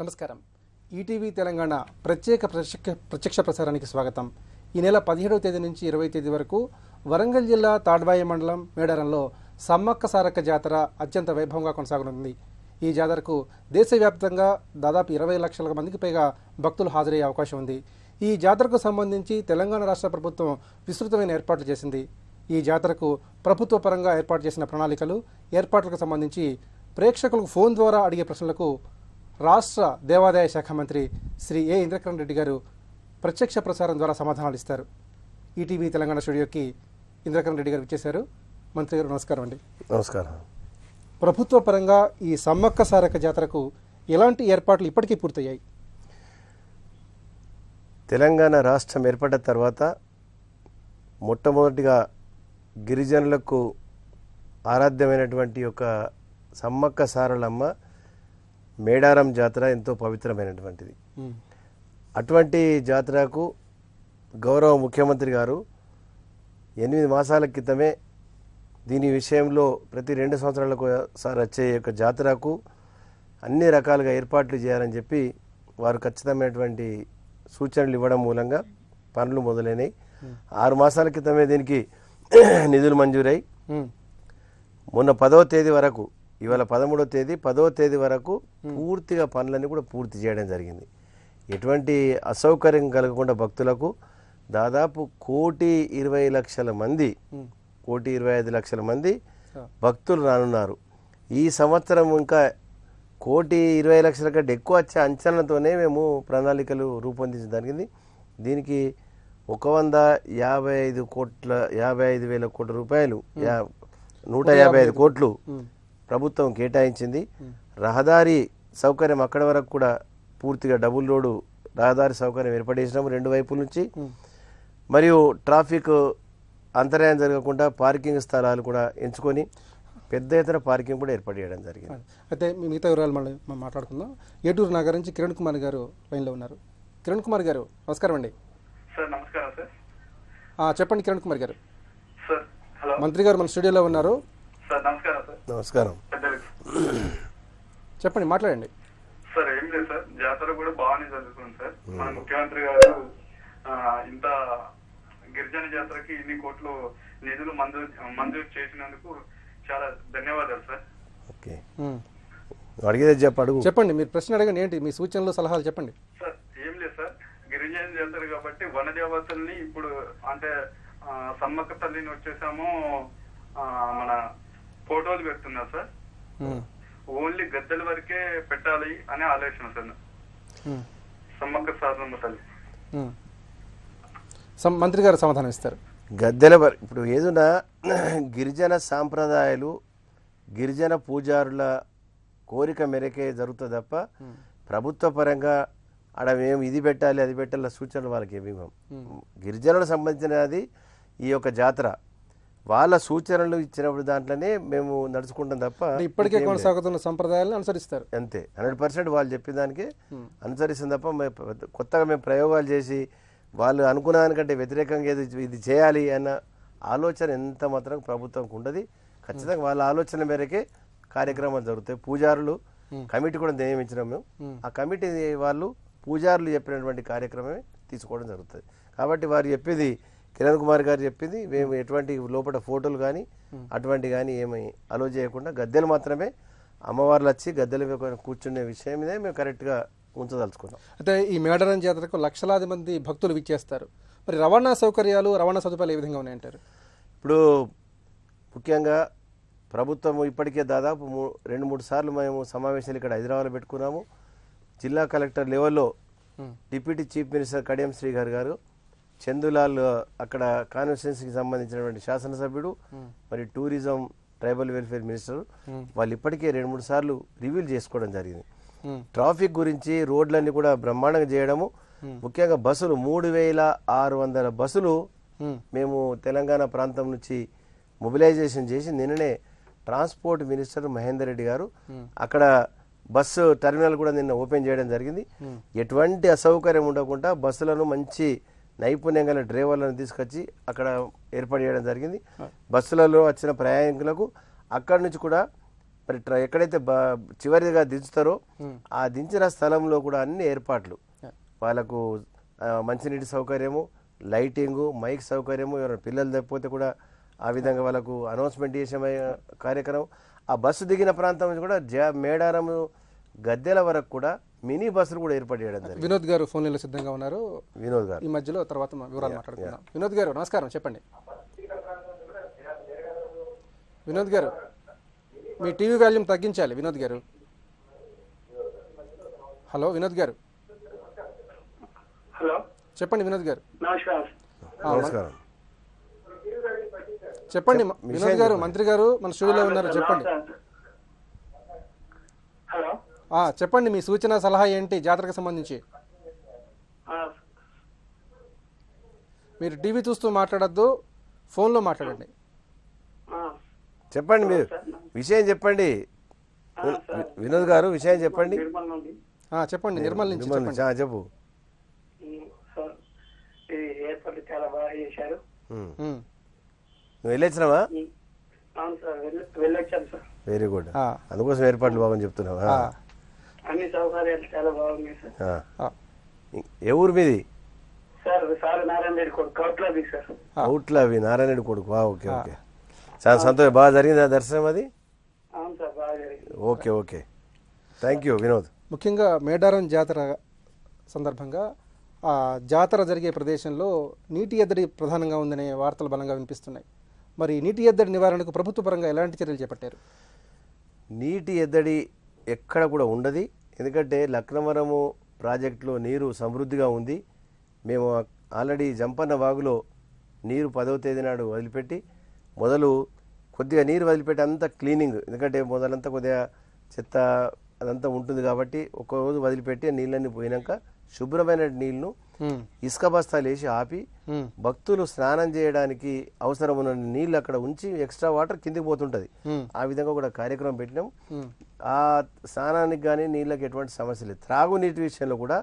నమస్కారం. ఈటీవీ తెలంగాణ ప్రత్యక్ష ప్రసారానికి స్వాగతం. ఈ నెల 17వ తేదీ నుంచి 20వ తేదీ వరకు వరంగల్ జిల్లా తాడ్వాయి మండలం మేడారంలో సమ్మక్క సారక్క జాతర అత్యంత వైభవంగా కొనసాగనుంది. ఈ జాతరకు దేశవ్యాప్తంగా దాదాపు 20 లక్షల మందికి పైగా భక్తులు హాజరయ్యే అవకాశం ఉంది. ఈ జాతరకు సంబంధించి తెలంగాణ రాష్ట్ర ప్రభుత్వం విస్తృతమైన ఏర్పాట్లు చేసింది. ఈ జాతరకు ప్రభుత్వ పరంగా ఏర్పాటు చేసిన ప్రణాళికలు, ఏర్పాట్లకు సంబంధించి ప్రేక్షకులకు ఫోన్ ద్వారా అడిగే ప్రశ్నలకు రాష్ట్ర దేవాదాయ శాఖ మంత్రి శ్రీ ఏ ఇంద్రకరణ్ రెడ్డి గారు ప్రత్యక్ష ప్రసారం ద్వారా సమాధానాలు ఇస్తారు. ఈటీవీ తెలంగాణ స్టూడియోకి ఇంద్రకరణ్ రెడ్డి గారు వచ్చేశారు. మంత్రి గారు నమస్కారం అండి. నమస్కారం. ప్రభుత్వ పరంగా ఈ సమ్మక్క సారక్క జాతరకు ఎలాంటి ఏర్పాట్లు ఇప్పటికీ పూర్తయ్యాయి? తెలంగాణ రాష్ట్రం ఏర్పడ్డ తర్వాత మొట్టమొదటిగా గిరిజనులకు ఆరాధ్యమైనటువంటి ఒక సమ్మక్క సారలమ్మ మేడారం జాతర ఎంతో పవిత్రమైనటువంటిది. అటువంటి జాతరకు గౌరవ ముఖ్యమంత్రి గారు 8 మాసాల క్రితమే దీని విషయంలో ప్రతి 2 సంవత్సరాలకు ఒకసారి వచ్చే యొక్క జాతరకు అన్ని రకాలుగా ఏర్పాట్లు చేయాలని చెప్పి వారు ఖచ్చితమైనటువంటి సూచనలు ఇవ్వడం మూలంగా పనులు మొదలైనవి. 6 మాసాల క్రితమే దీనికి నిధులు మంజూరై మొన్న 10వ తేదీ వరకు, ఇవాళ 13వ తేదీ, 10వ తేదీ వరకు పూర్తిగా పనులన్నీ కూడా పూర్తి చేయడం జరిగింది. ఎటువంటి అసౌకర్యం కలగకుండా భక్తులకు దాదాపు 1,20,00,000 మంది, 1,25,00,000 మంది భక్తులు రానున్నారు. ఈ సంవత్సరం ఇంకా 1,20,00,000 కంటే ఎక్కువ వచ్చే అంచనాలతోనే మేము ప్రణాళికలు రూపొందించడం జరిగింది. దీనికి 155,000 కోట్ల రూపాయలు, 155 కోట్లు ప్రభుత్వం కేటాయించింది. రహదారి సౌకర్యం అక్కడి వరకు కూడా పూర్తిగా డబుల్ రోడ్డు రహదారి సౌకర్యం ఏర్పడేసినాము 2 వైపుల నుంచి. మరియు ట్రాఫిక్ అంతరాయం జరగకుండా పార్కింగ్ స్థలాలు కూడా ఎంచుకొని పెద్ద ఎత్తున పార్కింగ్ కూడా ఏర్పాటు చేయడం జరిగింది. అయితే మిగతా వివరాలు మళ్ళీ మనం మాట్లాడుకుందాం. ఏటూరు నగర్ నుంచి కిరణ్ కుమార్ గారు లైన్లో ఉన్నారు. కిరణ్ కుమార్ గారు నమస్కారం అండి. సార్ నమస్కారం సార్. చెప్పండి కిరణ్ కుమార్ గారు. Sir hello. మంత్రి గారు మన స్టూడియోలో ఉన్నారు. సార్ నమస్కారం సార్. నమస్కారం. చెప్పండి, మాట్లాడండి. సార్ ఏం లేదు సార్, జాతర కూడా బాగానే జరుగుతుంది సార్. మన ముఖ్యమంత్రి గారు ఇంత గిరిజన జాతరకి ఇన్ని కోట్లు నిధులు మంజూరు చేసినందుకు చాలా ధన్యవాదాలు సార్. ఓకే, అడిగేది చెప్పండి, మీరు ప్రశ్న అడగండి. ఏంటి మీ సూచనలు, సలహాలు చెప్పండి. సార్ ఏం లేదు సార్, గిరిజన జాతర కాబట్టి వన దేవతల్ని ఇప్పుడు అంటే సమ్మక్క తల్లిని వచ్చేసాము మన ఫోటోలు పెడుతున్నారు సార్. ఓన్లీ గద్దెల వరకే పెట్టాలి అనే ఆలోచన సార్. సమ్మక్క సారమ్మ తల్లి మంత్రి గారు సమాధానం ఇస్తారు. గద్దెల ఇప్పుడు ఏదున్నా గిరిజన సాంప్రదాయాలు, గిరిజన పూజారుల కోరిక మేరకే జరుగుతుంది తప్ప ప్రభుత్వ పరంగా ఆడ మేము ఇది పెట్టాలి అది పెట్టాలి సూచనలు వాళ్ళకి ఏమి. గిరిజనులకు సంబంధించినది ఈ యొక్క జాతర, వాళ్ళ సూచనలు ఇచ్చినప్పుడు దాంట్లోనే మేము నడుచుకుంటాం తప్ప ఇప్పటికే కొనసాగుతున్న సంప్రదాయాలను అనుసరిస్తారు. అంతే, 100% వాళ్ళు చెప్పిన దానికి అనుసరిస్తుంది తప్ప కొత్తగా మేము ప్రయోగాలు చేసి వాళ్ళు అనుకున్న దానికంటే వ్యతిరేకంగా ఇది చేయాలి అన్న ఆలోచన ఎంత మాత్రం ప్రభుత్వంకి ఉండదు. ఖచ్చితంగా వాళ్ళ ఆలోచన మేరకే కార్యక్రమాలు జరుగుతాయి. పూజారులు కమిటీ కూడా నియమించినాం మేము. ఆ కమిటీ వాళ్ళు పూజారులు చెప్పినటువంటి కార్యక్రమమే తీసుకోవడం జరుగుతుంది. కాబట్టి వారు చెప్పేది, కిరణ్ కుమార్ గారు చెప్పింది, మేము ఎటువంటి లోపల ఫోటోలు కానీ అటువంటి కానీ ఏమీ అలో చేయకుండా గద్దెలు మాత్రమే అమ్మవార్లు వచ్చి గద్దెల కూర్చునే విషయం మీదే మేము కరెక్ట్గా ఉంచదలుచుకున్నాం. అయితే ఈ మేడారం జాతరకు లక్షలాది మంది భక్తులు విచ్చేస్తారు. మరి రవాణా సౌకర్యాలు, రవాణా సదుపాయాలు ఏ విధంగా ఉన్నాయంటారు? ఇప్పుడు ముఖ్యంగా ప్రభుత్వం ఇప్పటికే దాదాపు 2-3 సార్లు మేము సమావేశాలు ఇక్కడ హైదరాబాద్లో పెట్టుకున్నాము. జిల్లా కలెక్టర్ లెవెల్లో డిప్యూటీ చీఫ్ మినిస్టర్ కడియం శ్రీగారు గారు, చందులాల్ అక్కడ కాన్స్టిట్యున్సీకి సంబంధించినటువంటి శాసనసభ్యుడు, మరి టూరిజం ట్రైబల్ వెల్ఫేర్ మినిస్టర్, వాళ్ళు ఇప్పటికే 2-3 సార్లు రివ్యూలు చేసుకోవడం జరిగింది. ట్రాఫిక్ గురించి రోడ్లన్నీ కూడా బ్రహ్మాండంగా చేయడము, ముఖ్యంగా బస్సులు 3,600 బస్సులు మేము తెలంగాణ ప్రాంతం నుంచి మొబిలైజేషన్ చేసి నిన్ననే ట్రాన్స్పోర్ట్ మినిస్టర్ మహేందర్ రెడ్డి గారు అక్కడ బస్సు టెర్మినల్ కూడా నిన్న ఓపెన్ చేయడం జరిగింది. ఎటువంటి అసౌకర్యం ఉండకుండా బస్సులను మంచి నైపుణ్యం గల డ్రైవర్లను తీసుకొచ్చి అక్కడ ఏర్పాటు చేయడం జరిగింది. బస్సులలో వచ్చిన ప్రయాణికులకు అక్కడి నుంచి కూడా మరి ఎక్కడైతే చివరిగా దించుతారో ఆ దించిన స్థలంలో కూడా అన్ని ఏర్పాట్లు వాళ్ళకు మంచినీటి సౌకర్యము, లైటింగు, మైక్ సౌకర్యము, ఎవరైనా పిల్లలు తప్పిపోతే కూడా ఆ విధంగా వాళ్ళకు అనౌన్స్మెంట్ చేసే కార్యక్రమం. ఆ బస్సు దిగిన ప్రాంతం నుంచి కూడా మేడారం గద్దెల వరకు కూడా మినీ బస్సులు కూడా ఏర్పాటు చేయడం జరిగింది. వినోద్ గారు ఫోన్లో సిద్ధంగా ఉన్నారు. వినోద్ గారు ఈ మధ్యలో తర్వాత వివరాలు మాట్లాడుకుందాం. వినోద్ గారు నమస్కారం, చెప్పండి. వినోద్ గారు మీ టీవీ వాల్యూమ్ తగ్గించాలి. వినోద్ గారు, హలో వినోద్ గారు. హలో చెప్పండి వినోద్ గారు. నమస్కారం. చెప్పండి వినోద్ గారు. మంత్రి గారు మన స్టూడియోలో ఉన్నారు, చెప్పండి. హలో చెప్పండి మీ సూచన సలహా ఏంటి జాతరకు సంబంధించి? మీరు టీవీ చూస్తూ మాట్లాడద్దు, ఫోన్లో మాట్లాడండి. చెప్పండి, మీరు విషయం చెప్పండి. వినోద్ గారు విషయం చెప్పండి. చెప్పండి, నిర్మల్ నుంచి చెప్పండి. చెప్పు. ఏర్పాట్లు చాలా బాగా చేశారు. నువ్వు వెళ్ళొచ్చినావా? అవును సార్, వెళ్ళొచ్చాను సార్. Very good. అందుకోసం ఏర్పాట్లు బాగుంది చెప్తున్నావా? అన్ని సౌకర్యాలు చాలా బాగున్నాయి సార్. ఏ ఊరు మీది? సార్ నారాయణ రెడ్డి కొడుకు కౌట్లవి సార్. కౌట్లవి నారాయణ రెడ్డి కొడుకు. ఓకే ఓకే, చాలా సంతోషం. బాగా జరిగిందా దర్శనం అది? అవును సార్, బాగా జరిగింది. Okay okay, thank you Vinod. ముఖ్యంగా మేడారం జాతర సందర్భంగా ఆ జాతర జరిగే ప్రదేశంలో నీటి ఎద్దడి ప్రధానంగా ఉందనే వార్తలు బలంగా వినిపిస్తున్నాయి. మరి నీటి ఎద్దడి నివారణకు ప్రభుత్వ పరంగా ఎలాంటి చర్యలు చేపట్టారు? నీటి ఎద్దడి ఎక్కడ కూడా ఉండదు. ఎందుకంటే లక్నవరము ప్రాజెక్టులో నీరు సమృద్ధిగా ఉంది. మేము ఆల్రెడీ జంపన్న వాగులో నీరు 10వ తేదీ నాడు వదిలిపెట్టి మొదలు కొద్దిగా నీరు వదిలిపెట్టి అంతా క్లీనింగ్, ఎందుకంటే మొదలంతా కొద్దిగా చెత్త అదంతా ఉంటుంది కాబట్టి ఒక్క రోజు వదిలిపెట్టి నీళ్ళన్నీ పోయినాక శుభ్రమైన నీళ్లను ఇసుక బస్తాలు వేసి ఆపి భక్తులు స్నానం చేయడానికి అవసరమైన నీళ్లు అక్కడ ఉంచి ఎక్స్ట్రా వాటర్ కిందికి పోతుంటది. ఆ విధంగా కూడా కార్యక్రమం పెట్టినాం. ఆ స్నానానికి కానీ నీళ్ళకి ఎటువంటి సమస్య లేదు. త్రాగునీటి విషయంలో కూడా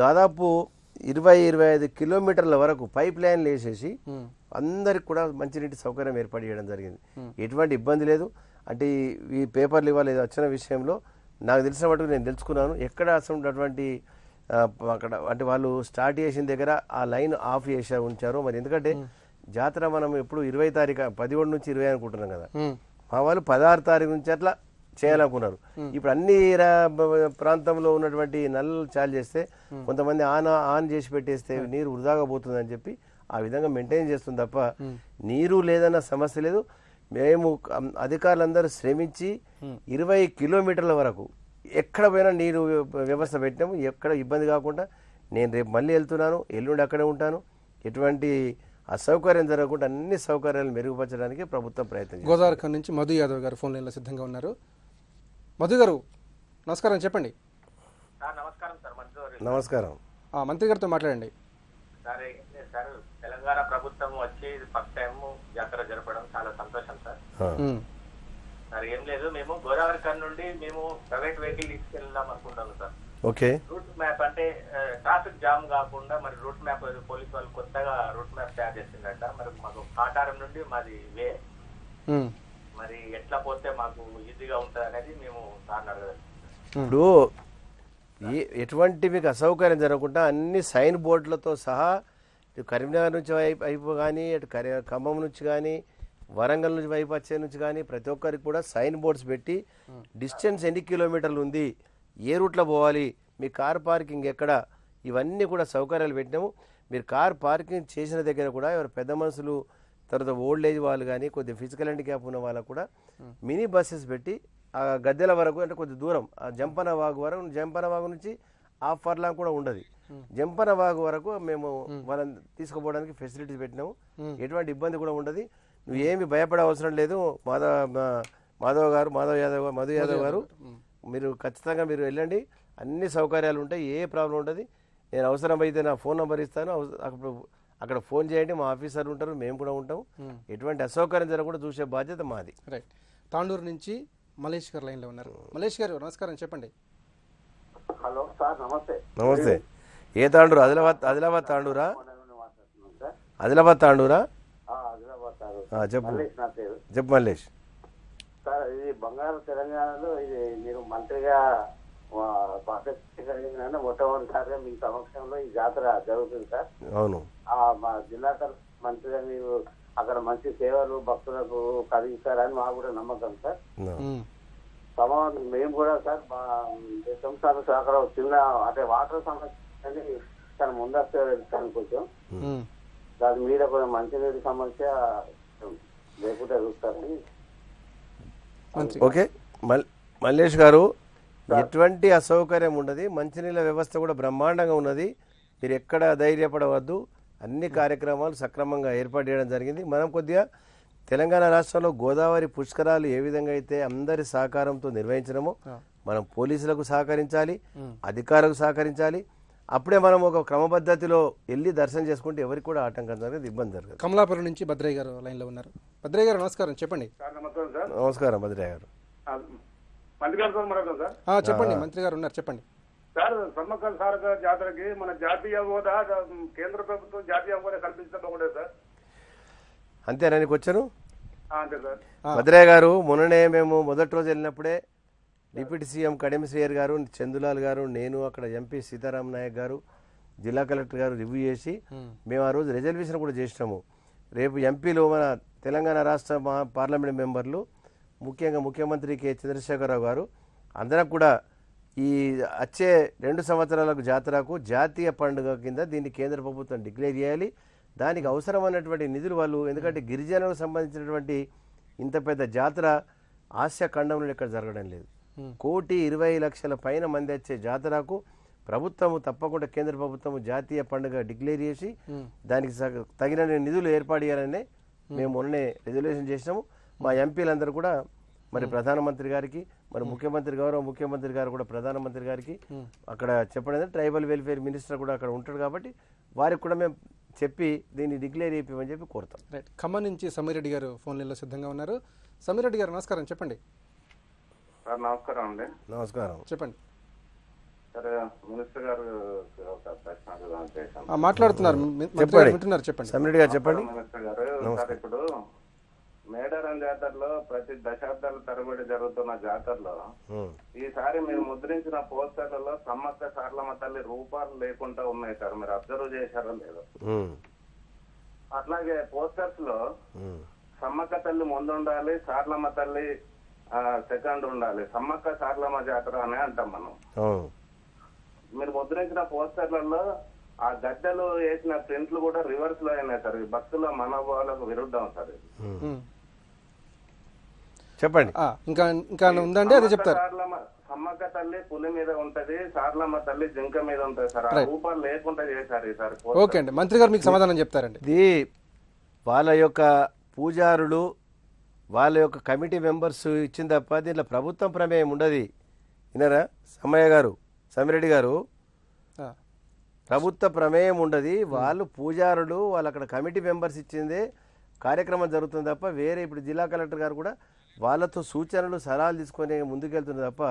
దాదాపు 20-25 కిలోమీటర్ల వరకు పైప్ లైన్లు వేసేసి అందరికి కూడా మంచినీటి సౌకర్యం ఏర్పాటు చేయడం జరిగింది. ఎటువంటి ఇబ్బంది లేదు. అంటే ఈ పేపర్లు ఇవాళ వచ్చిన విషయంలో నాకు తెలిసిన మటుకు నేను తెలుసుకున్నాను. ఎక్కడ అసలు అటువంటి అక్కడ అంటే వాళ్ళు స్టార్ట్ చేసిన దగ్గర ఆ లైన్ ఆఫ్ చేసి ఉంచారు. మరి ఎందుకంటే జాతర మనం ఎప్పుడు 20 తారీఖు 17 నుంచి 20 అనుకుంటున్నాం కదా, మా వాళ్ళు 16 తారీఖు నుంచి అట్లా చేయాలనుకున్నారు. ఇప్పుడు అన్ని ప్రాంతంలో ఉన్నటువంటి నల్లలు చాలు చేస్తే కొంతమంది ఆన్ చేసి పెట్టేస్తే నీరు వృధాగా పోతుందని చెప్పి ఆ విధంగా మెయింటైన్ చేస్తుంది తప్ప నీరు లేదన్న సమస్య లేదు. మేము అధికారులందరూ శ్రమించి 20 కిలోమీటర్ల వరకు ఎక్కడ పోయినా నీరు వ్యవస్థ పెట్టినాము. ఎక్కడ ఇబ్బంది కాకుండా నేను రేపు మళ్ళీ వెళ్తున్నాను, ఎల్లుండి అక్కడే ఉంటాను. ఎటువంటి అసౌకర్యం జరగకుండా అన్ని సౌకర్యాలు మెరుగుపరచడానికి ప్రభుత్వం ప్రయత్నం. గోదావరి నుంచి మధు యాదవ్ గారు ఫోన్ లైన్లో సిద్ధంగా ఉన్నారు. మధు గారు నమస్కారం, చెప్పండి. నమస్కారం సార్. నమస్కారం. మంత్రి గారితో మాట్లాడండి. సార్ తెలంగాణ ప్రభుత్వం వచ్చి ఫస్ట్ టైం జాతర జరపడం చాలా సంతోషం సార్. సార్ ఏం లేదు, మేము గోదావరి కన్ నుండి మేము ప్రైవేట్ వెహికల్ తీసుకెళ్దాం అనుకుంటాము సార్. ఓకే. రూట్ మ్యాప్ అంటే ట్రాఫిక్ జామ్ కాకుండా మరి రూట్ మ్యాప్ పోలీసు వాళ్ళు కొత్తగా రూట్ మ్యాప్ తయారు చేసిందట. మరి మాకు కాటారం నుండి మాది వే, మరి ఎట్లా పోతే మాకు ఈజీగా ఉంటుంది అనేది మేము సార్ అడగదు. ఇప్పుడు ఎటువంటి మీకు అసౌకర్యం జరగకుండా అన్ని సైన్ బోర్డులతో సహా ఇటు కరీంనగర్ నుంచి వైపు కానీ అటు ఖమ్మం నుంచి కానీ వరంగల్ నుంచి వైపు వచ్చే నుంచి కానీ ప్రతి ఒక్కరికి కూడా సైన్ బోర్డ్స్ పెట్టి డిస్టెన్స్ ఎన్ని కిలోమీటర్లు ఉంది, ఏ రూట్లో పోవాలి, మీ కార్ పార్కింగ్ ఎక్కడ, ఇవన్నీ కూడా సౌకర్యాలు పెట్టినాము. మీరు కార్ పార్కింగ్ చేసిన దగ్గర కూడా ఎవరు పెద్ద మనుషులు తర్వాత ఓల్డ్ ఏజ్ వాళ్ళు కానీ కొద్దిగా ఫిజికల్ హ్యాండిక్యాప్ ఉన్న వాళ్ళకు కూడా మినీ బస్సెస్ పెట్టి ఆ గద్దెల వరకు అంటే కొద్ది దూరం ఆ జంపన వాగు వరకు, జంపన వాగు నుంచి హాఫ్ ఫర్లాంగ్ కూడా ఉండదు, జంపన వాగు వరకు మేము వాళ్ళని తీసుకుపోవడానికి ఫెసిలిటీస్ పెట్టినాము. ఎటువంటి ఇబ్బంది కూడా ఉండదు. నువ్వు ఏమి భయపడే అవసరం లేదు. మధు యాదవ్ గారు మీరు ఖచ్చితంగా మీరు వెళ్ళండి, అన్ని సౌకర్యాలు ఉంటాయి, ఏ ప్రాబ్లం ఉంటుంది. నేను అవసరమైతే నా ఫోన్ నెంబర్ ఇస్తాను, అక్కడ ఫోన్ చేయండి, మా ఆఫీసర్లు ఉంటారు, మేము కూడా ఉంటాం. ఎటువంటి అసౌకర్యం జరగకుండా చూసే బాధ్యత మాది. రైట్. తాండూరు నుంచి మలేష్ గారు లైన్లో ఉన్నారు. మలేష్ గారు నమస్కారం, చెప్పండి. హలో సార్, నమస్తే. నమస్తే. ఏ తాండూరు? ఆదిలాబాద్ తాండూరా? ఆదిలాబాద్ తాండూరా? చెప్పు మల్లేష్. సార్ ఇది బంగారు తెలంగాణలో ఇది మీరు మంత్రిగా కలిగిన మొట్టమొదటిసారిగా మీ సమక్షంలో ఈ జాతర జరుగుతుంది సార్. అవును. మా జిల్లా మంత్రిగా మీరు అక్కడ మంచి సేవలు భక్తులకు కలిగిస్తారని మాకు కూడా నమ్మకం సార్. మేము కూడా సార్ మా దేశం సార్ అక్కడ చిన్న అంటే వాటర్ సమస్య తన ముందస్తు కొంచెం దాని మీద కొంచెం మంచినీటి సమస్య లేకుండా చూస్తారని. ఓకే మల్లేష్ గారు, ఎటువంటి అసౌకర్యం ఉండదు. మంచినీళ్ళ వ్యవస్థ కూడా బ్రహ్మాండంగా ఉన్నది. మీరు ఎక్కడ ధైర్యపడవద్దు. అన్ని కార్యక్రమాలు సక్రమంగా ఏర్పాటు చేయడం జరిగింది. మనం కొద్దిగా తెలంగాణ రాష్ట్రంలో గోదావరి పుష్కరాలు ఏ విధంగా అయితే అందరి సహకారంతో నిర్వహించినామో మనం పోలీసులకు సహకరించాలి, అధికారులకు సహకరించాలి. అప్పుడే మనం ఒక క్రమపద్ధతిలో వెళ్ళి దర్శనం చేసుకుంటే ఎవరికి కూడా ఆటంకం జరగదు, ఇబ్బంది జరగదు. కమలాపురం నుంచి భద్రయ్య గారు లైన్ లో ఉన్నారు. భద్రయ్య గారు నమస్కారం, చెప్పండి. నమస్కారం భద్రయ్య గారు. చెప్పండి, మంత్రి గారు ఉన్నారు, చెప్పండి. సార్, సమ్మక్క సారక జాతరకి మన జాతీయ హోదా కేంద్ర ప్రభుత్వం జాతీయ హోదా కల్పించడం ఒకటే సార్. అంతేనా నీకు వచ్చాను? అంతే సార్. భద్రయ్య గారు, మొన్ననే మేము మొదటి రోజు వెళ్ళినప్పుడే డిప్యూటీ సీఎం కడియం శ్రీయర్ గారు, చందులాల్ గారు, నేను, అక్కడ ఎంపీ సీతారాం నాయక్ గారు, జిల్లా కలెక్టర్ గారు రివ్యూ చేసి మేము ఆ రోజు రిజర్వేషన్ కూడా చేసినాము. రేపు ఎంపీలు మన తెలంగాణ రాష్ట్ర పార్లమెంట్ మెంబర్లు, ముఖ్యంగా ముఖ్యమంత్రి కె చంద్రశేఖరరావు గారు అందరం కూడా ఈ వచ్చే 2 సంవత్సరాలకు జాతరకు జాతీయ పండుగ కింద దీన్ని కేంద్ర ప్రభుత్వం డిక్లేర్ చేయాలి. దానికి అవసరమైనటువంటి నిధులు వాళ్ళు, ఎందుకంటే గిరిజనులకు సంబంధించినటువంటి ఇంత పెద్ద జాతర ఆసియా ఖండంలో ఇక్కడ జరగడం లేదు. 1,20,00,000 పైన మంది వచ్చే జాతరకు ప్రభుత్వము తప్పకుండా కేంద్ర ప్రభుత్వము జాతీయ పండుగ డిక్లేర్ చేసి దానికి తగిన నిధులు ఏర్పాటు చేయాలని మేము మొన్నే రిజర్వేషన్ చేసినాము. మా ఎంపీలందరూ కూడా మరి ప్రధానమంత్రి గారికి, మరి ముఖ్యమంత్రి గౌరవ ముఖ్యమంత్రి గారు కూడా ప్రధానమంత్రి గారికి అక్కడ చెప్పడం, ట్రైబల్ వెల్ఫేర్ మినిస్టర్ కూడా అక్కడ ఉంటాడు కాబట్టి వారికి కూడా మేము చెప్పి దీన్ని డిక్లేర్ చేయమని చెప్పి కోరుతాం. రైట్. ఖమ్మం నుంచి సమీరెడ్డి గారు ఫోన్ లైన్లో సిద్ధంగా ఉన్నారు. సమీరెడ్డి గారు నమస్కారం, చెప్పండి. సార్ నమస్కారం అండి. నమస్కారం, చెప్పండి. సరే, మినిస్టర్ గారు ఒక ప్రశ్న మాట్లాడుతున్నారు, చెప్పండి. సమీరెడ్డి గారు చెప్పండి. మినిస్టర్ గారు, సార్ ఇప్పుడు మేడారం జాతరలో ప్రతి దశాబ్దాల తరబడి జరుగుతున్న జాతరలో ఈసారి మీరు ముద్రించిన పోస్టర్లలో సమ్మక్క సారలమ్మ తల్లి రూపాలు లేకుండా ఉన్నాయి సార్. మీరు అబ్జర్వ్ చేశారో లేదో? అట్లాగే పోస్టర్స్ లో సమ్మక్క తల్లి ముందు ఉండాలి, సారలమ్మ తల్లి సెకండ్ ఉండాలి. సమ్మక్క సారలమ్మ జాతర అనే అంటాం మనం. మీరు ముద్రించిన పోస్టర్లలో ఆ గడ్డలు వేసిన ప్రింట్లు కూడా రివర్స్ లో అయినాయి సార్. భక్తుల మనోభావాలకు విరుద్ధం సార్. చెప్పండి. ఇంకా ఉందండి, అదే చెప్తారు. సమ్మక్క తల్లి పులి మీద ఉంటది, సారలమ్మ తల్లి జింక మీద ఉంటది సార్. ఆ రూపాలు లేకుండా చేశారు ఈసారి. ఓకే అండి, మంత్రి గారు మీకు సమాధానం చెప్తారండి. ఇది వాళ్ళ యొక్క పూజారులు, వాళ్ళ యొక్క కమిటీ మెంబర్స్ ఇచ్చిన తప్ప దీంట్లో ప్రభుత్వం ప్రమేయం ఉండదు. వినరా సమయ్య గారు, సమిరెడ్డి గారు, ప్రభుత్వ ప్రమేయం ఉండదు. వాళ్ళు పూజారులు, వాళ్ళు అక్కడ కమిటీ మెంబర్స్ ఇచ్చిందే కార్యక్రమం జరుగుతుంది తప్ప వేరే ఇప్పుడు జిల్లా కలెక్టర్ గారు కూడా వాళ్ళతో సూచనలు సలహాలు తీసుకొని ముందుకెళ్తుంది తప్ప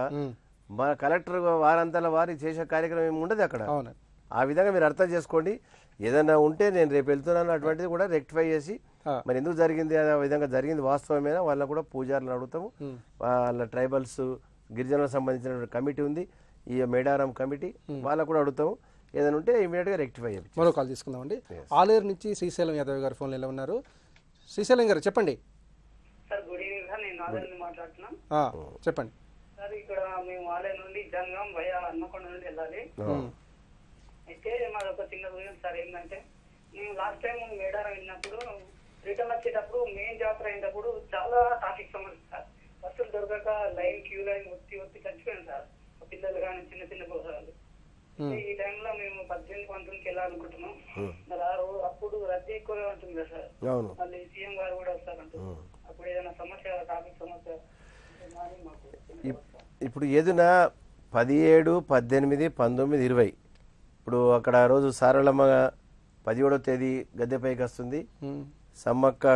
మన కలెక్టర్ వారంతా వారికి చేసే కార్యక్రమం ఏమి ఉండదు అక్కడ. ఆ విధంగా మీరు అర్థం చేసుకోండి. ఏదైనా ఉంటే నేను రేపు వెళ్తున్నాను అటువంటిది కూడా రెక్టిఫై చేసి మరి ఎందుకు జరిగింది, ఆ విధంగా జరిగింది వాస్తవమేనా వాళ్ళని కూడా పూజారులను అడుగుతాము. వాళ్ళ ట్రైబల్స్ గిరిజనులకు సంబంధించిన కమిటీ ఉంది, ఈ మేడారం కమిటీ, వాళ్ళకు కూడా అడుగుతాము. ఏదైనా ఉంటే ఇమీడియట్ గా రెక్టిఫై చేయాలి. మరో కాల్ తీసుకుందామండి. ఆలేరు నుంచి శ్రీశైలం యాదవ్ గారు ఫోన్ లో ఉన్నారు. శ్రీశైలం గారు చెప్పండి. సార్ గుడ్ ఈవినింగ్ సార్, నేను ఆలేరు నుండి మాట్లాడుతున్నాను. చెప్పండి సార్. ఇక్కడ మేము ఆలేరు నుండి జంగం వయా హన్మకొండ నుండి వెళ్ళాలి. అయితే మాది ఒక చిన్న విషయం సార్. ఏంటంటే మేము లాస్ట్ టైం మేడారం వెళ్ళినప్పుడు రిటర్న్ వచ్చేటప్పుడు మెయిన్ జాతర అయినప్పుడు చాలా ట్రాఫిక్ సమస్య సార్. బస్సులు దొరకక క్యూ లైన్ ఒత్తి చచ్చిపోయింది సార్. పిల్లలు కానీ చిన్న చిన్న పిల్లలు. ఈ టైంలో మేము 18-19కి వెళ్ళాలనుకుంటున్నాం. మరి అప్పుడు రద్దీ ఎక్కువగా ఉంటుంది కదా సార్. మళ్ళీ సీఎం గారు కూడా వస్తారంటారు. అప్పుడు ఏదైనా సమస్య, ట్రాఫిక్ సమస్య ఇప్పుడు ఏదైనా 17, 18, 19, 20 ఇప్పుడు అక్కడ రోజు సారలమ్మ 17వ తేదీ గద్దెపైకి వస్తుంది, సమ్మక్క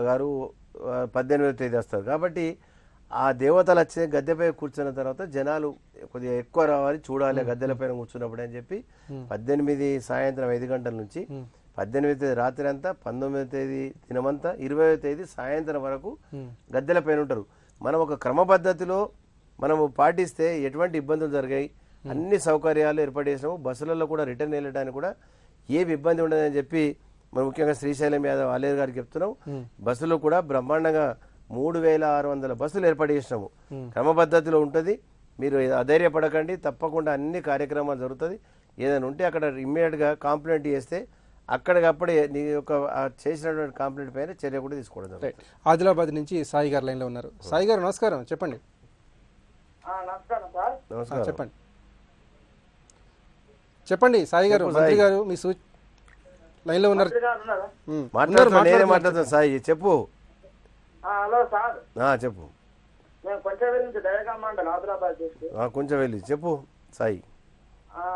గారు 18వ తేదీ వస్తారు. కాబట్టి ఆ దేవతలు వచ్చే గద్దెపై కూర్చున్న తర్వాత జనాలు కొద్దిగా ఎక్కువ రావాలి, చూడాలి గద్దెల పైన కూర్చున్నప్పుడు అని చెప్పి 18 సాయంత్రం 5 గంటల నుంచి 18వ తేదీ రాత్రి అంతా, 19వ తేదీ దినమంతా, 20వ తేదీ సాయంత్రం వరకు గద్దెల పైన ఉంటారు. మనం ఒక క్రమపద్ధతిలో మనము పాటిస్తే ఎటువంటి ఇబ్బందులు జరిగాయి, అన్ని సౌకర్యాలు ఏర్పాటు చేసినాము. బస్సులలో కూడా రిటర్న్ వెళ్ళడానికి కూడా ఏమి ఇబ్బంది ఉండదని చెప్పి మనం ముఖ్యంగా శ్రీశైలం యాదవ్ ఆలేరు గారికి చెప్తున్నాం. బస్సులో కూడా బ్రహ్మాండంగా 3600 బస్సులు ఏర్పాటు చేసినాము. క్రమపద్ధతిలో ఉంటుంది. మీరు అధైర్యపడకండి, తప్పకుండా అన్ని కార్యక్రమాలు జరుగుతుంది. ఏదైనా ఉంటే అక్కడ ఇమ్మీడియట్గా కంప్లైంట్ చేస్తే అక్కడికప్పుడే నీ యొక్క చేసినటువంటి కంప్లైంట్ పైన చర్య కూడా తీసుకోవడం జరుగుతుంది. ఆదిలాబాద్ నుంచి సాయి గారు లైన్లో ఉన్నారు. సాయి గారు నమస్కారం, చెప్పండి. నమస్కారం సార్. నమస్కారం. చెప్పండి చెప్పండి సాయి గారు. మంత్రి గారు మీ లైన్లో ఉన్నారు. నేనే మాట్లాడుతాను సాయి, చెప్పు. హలో సార్, చెప్పు. మేము కొంచెం నుంచి దయగా మండలం ఆదిలాబాద్ చేసి కొంచెం వెళ్ళి చెప్పు సాయి.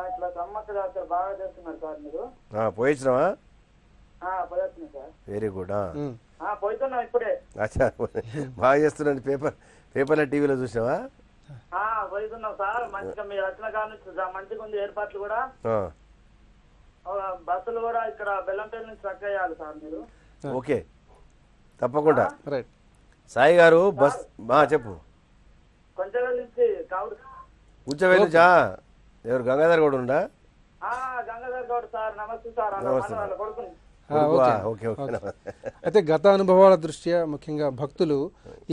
ఇట్లా సమ్మక్క జాతర బాగా చేస్తున్నారు సార్ మీరు. పోయించినావా? పోయేస్తున్నాం సార్. Very good. పోతున్నాం ఇప్పుడే. అచ్చా, బాగా చేస్తున్నాను. పేపర్లో టీవీలో చూసినావా? పోతున్నాం సార్. మంచిగా మీరు వచ్చిన కాడ మంచిగా ఉంది ఏర్పాట్లు కూడా. బస్సులు కూడా ఇక్కడ బెల్లంపల్లి నుంచి చక్కయ్యాలి సార్ మీరు. ఓకే, తప్పకుండా. రైట్ సాయి గారు బస్ చెప్పు. కొంచెం నుంచి కావుడు కూర్చోవెళ్ళి ఎవరు గంగాధర్ గౌడ్ ఉండా? గంగాధర్ గౌడ్ సార్. నమస్తే సార్. కొడుకుని అయితే గత అనుభవాల దృష్ట్యా ముఖ్యంగా భక్తులు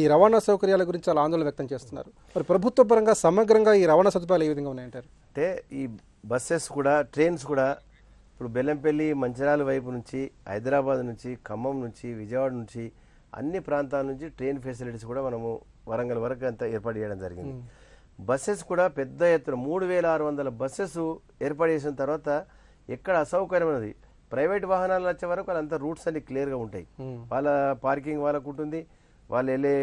ఈ రవాణా సౌకర్యాల గురించి చాలా ఆందోళన వ్యక్తం చేస్తున్నారు. మరి ప్రభుత్వ పరంగా సమగ్రంగా ఈ రవాణా సదుపాయాలు ఏ విధంగా ఉన్నాయంటారు? అంటే ఈ బస్సెస్ కూడా, ట్రైన్స్ కూడా ఇప్పుడు బెల్లంపల్లి, మంచిర్యాల వైపు నుంచి, హైదరాబాద్ నుంచి, ఖమ్మం నుంచి, విజయవాడ నుంచి, అన్ని ప్రాంతాల నుంచి ట్రైన్ ఫెసిలిటీస్ కూడా మనము వరంగల్ వరకు అంతా ఏర్పాటు చేయడం జరిగింది. బస్సెస్ కూడా పెద్ద ఎత్తున 3600 బస్సెస్ ఏర్పాటు చేసిన తర్వాత ఎక్కడ అసౌకర్యం ఉన్నది. ప్రైవేట్ వాహనాలు వచ్చే వరకు వాళ్ళంతా రూట్స్ అన్ని క్లియర్గా ఉంటాయి. వాళ్ళ పార్కింగ్ వాళ్ళకు ఉంటుంది. వాళ్ళు వెళ్ళే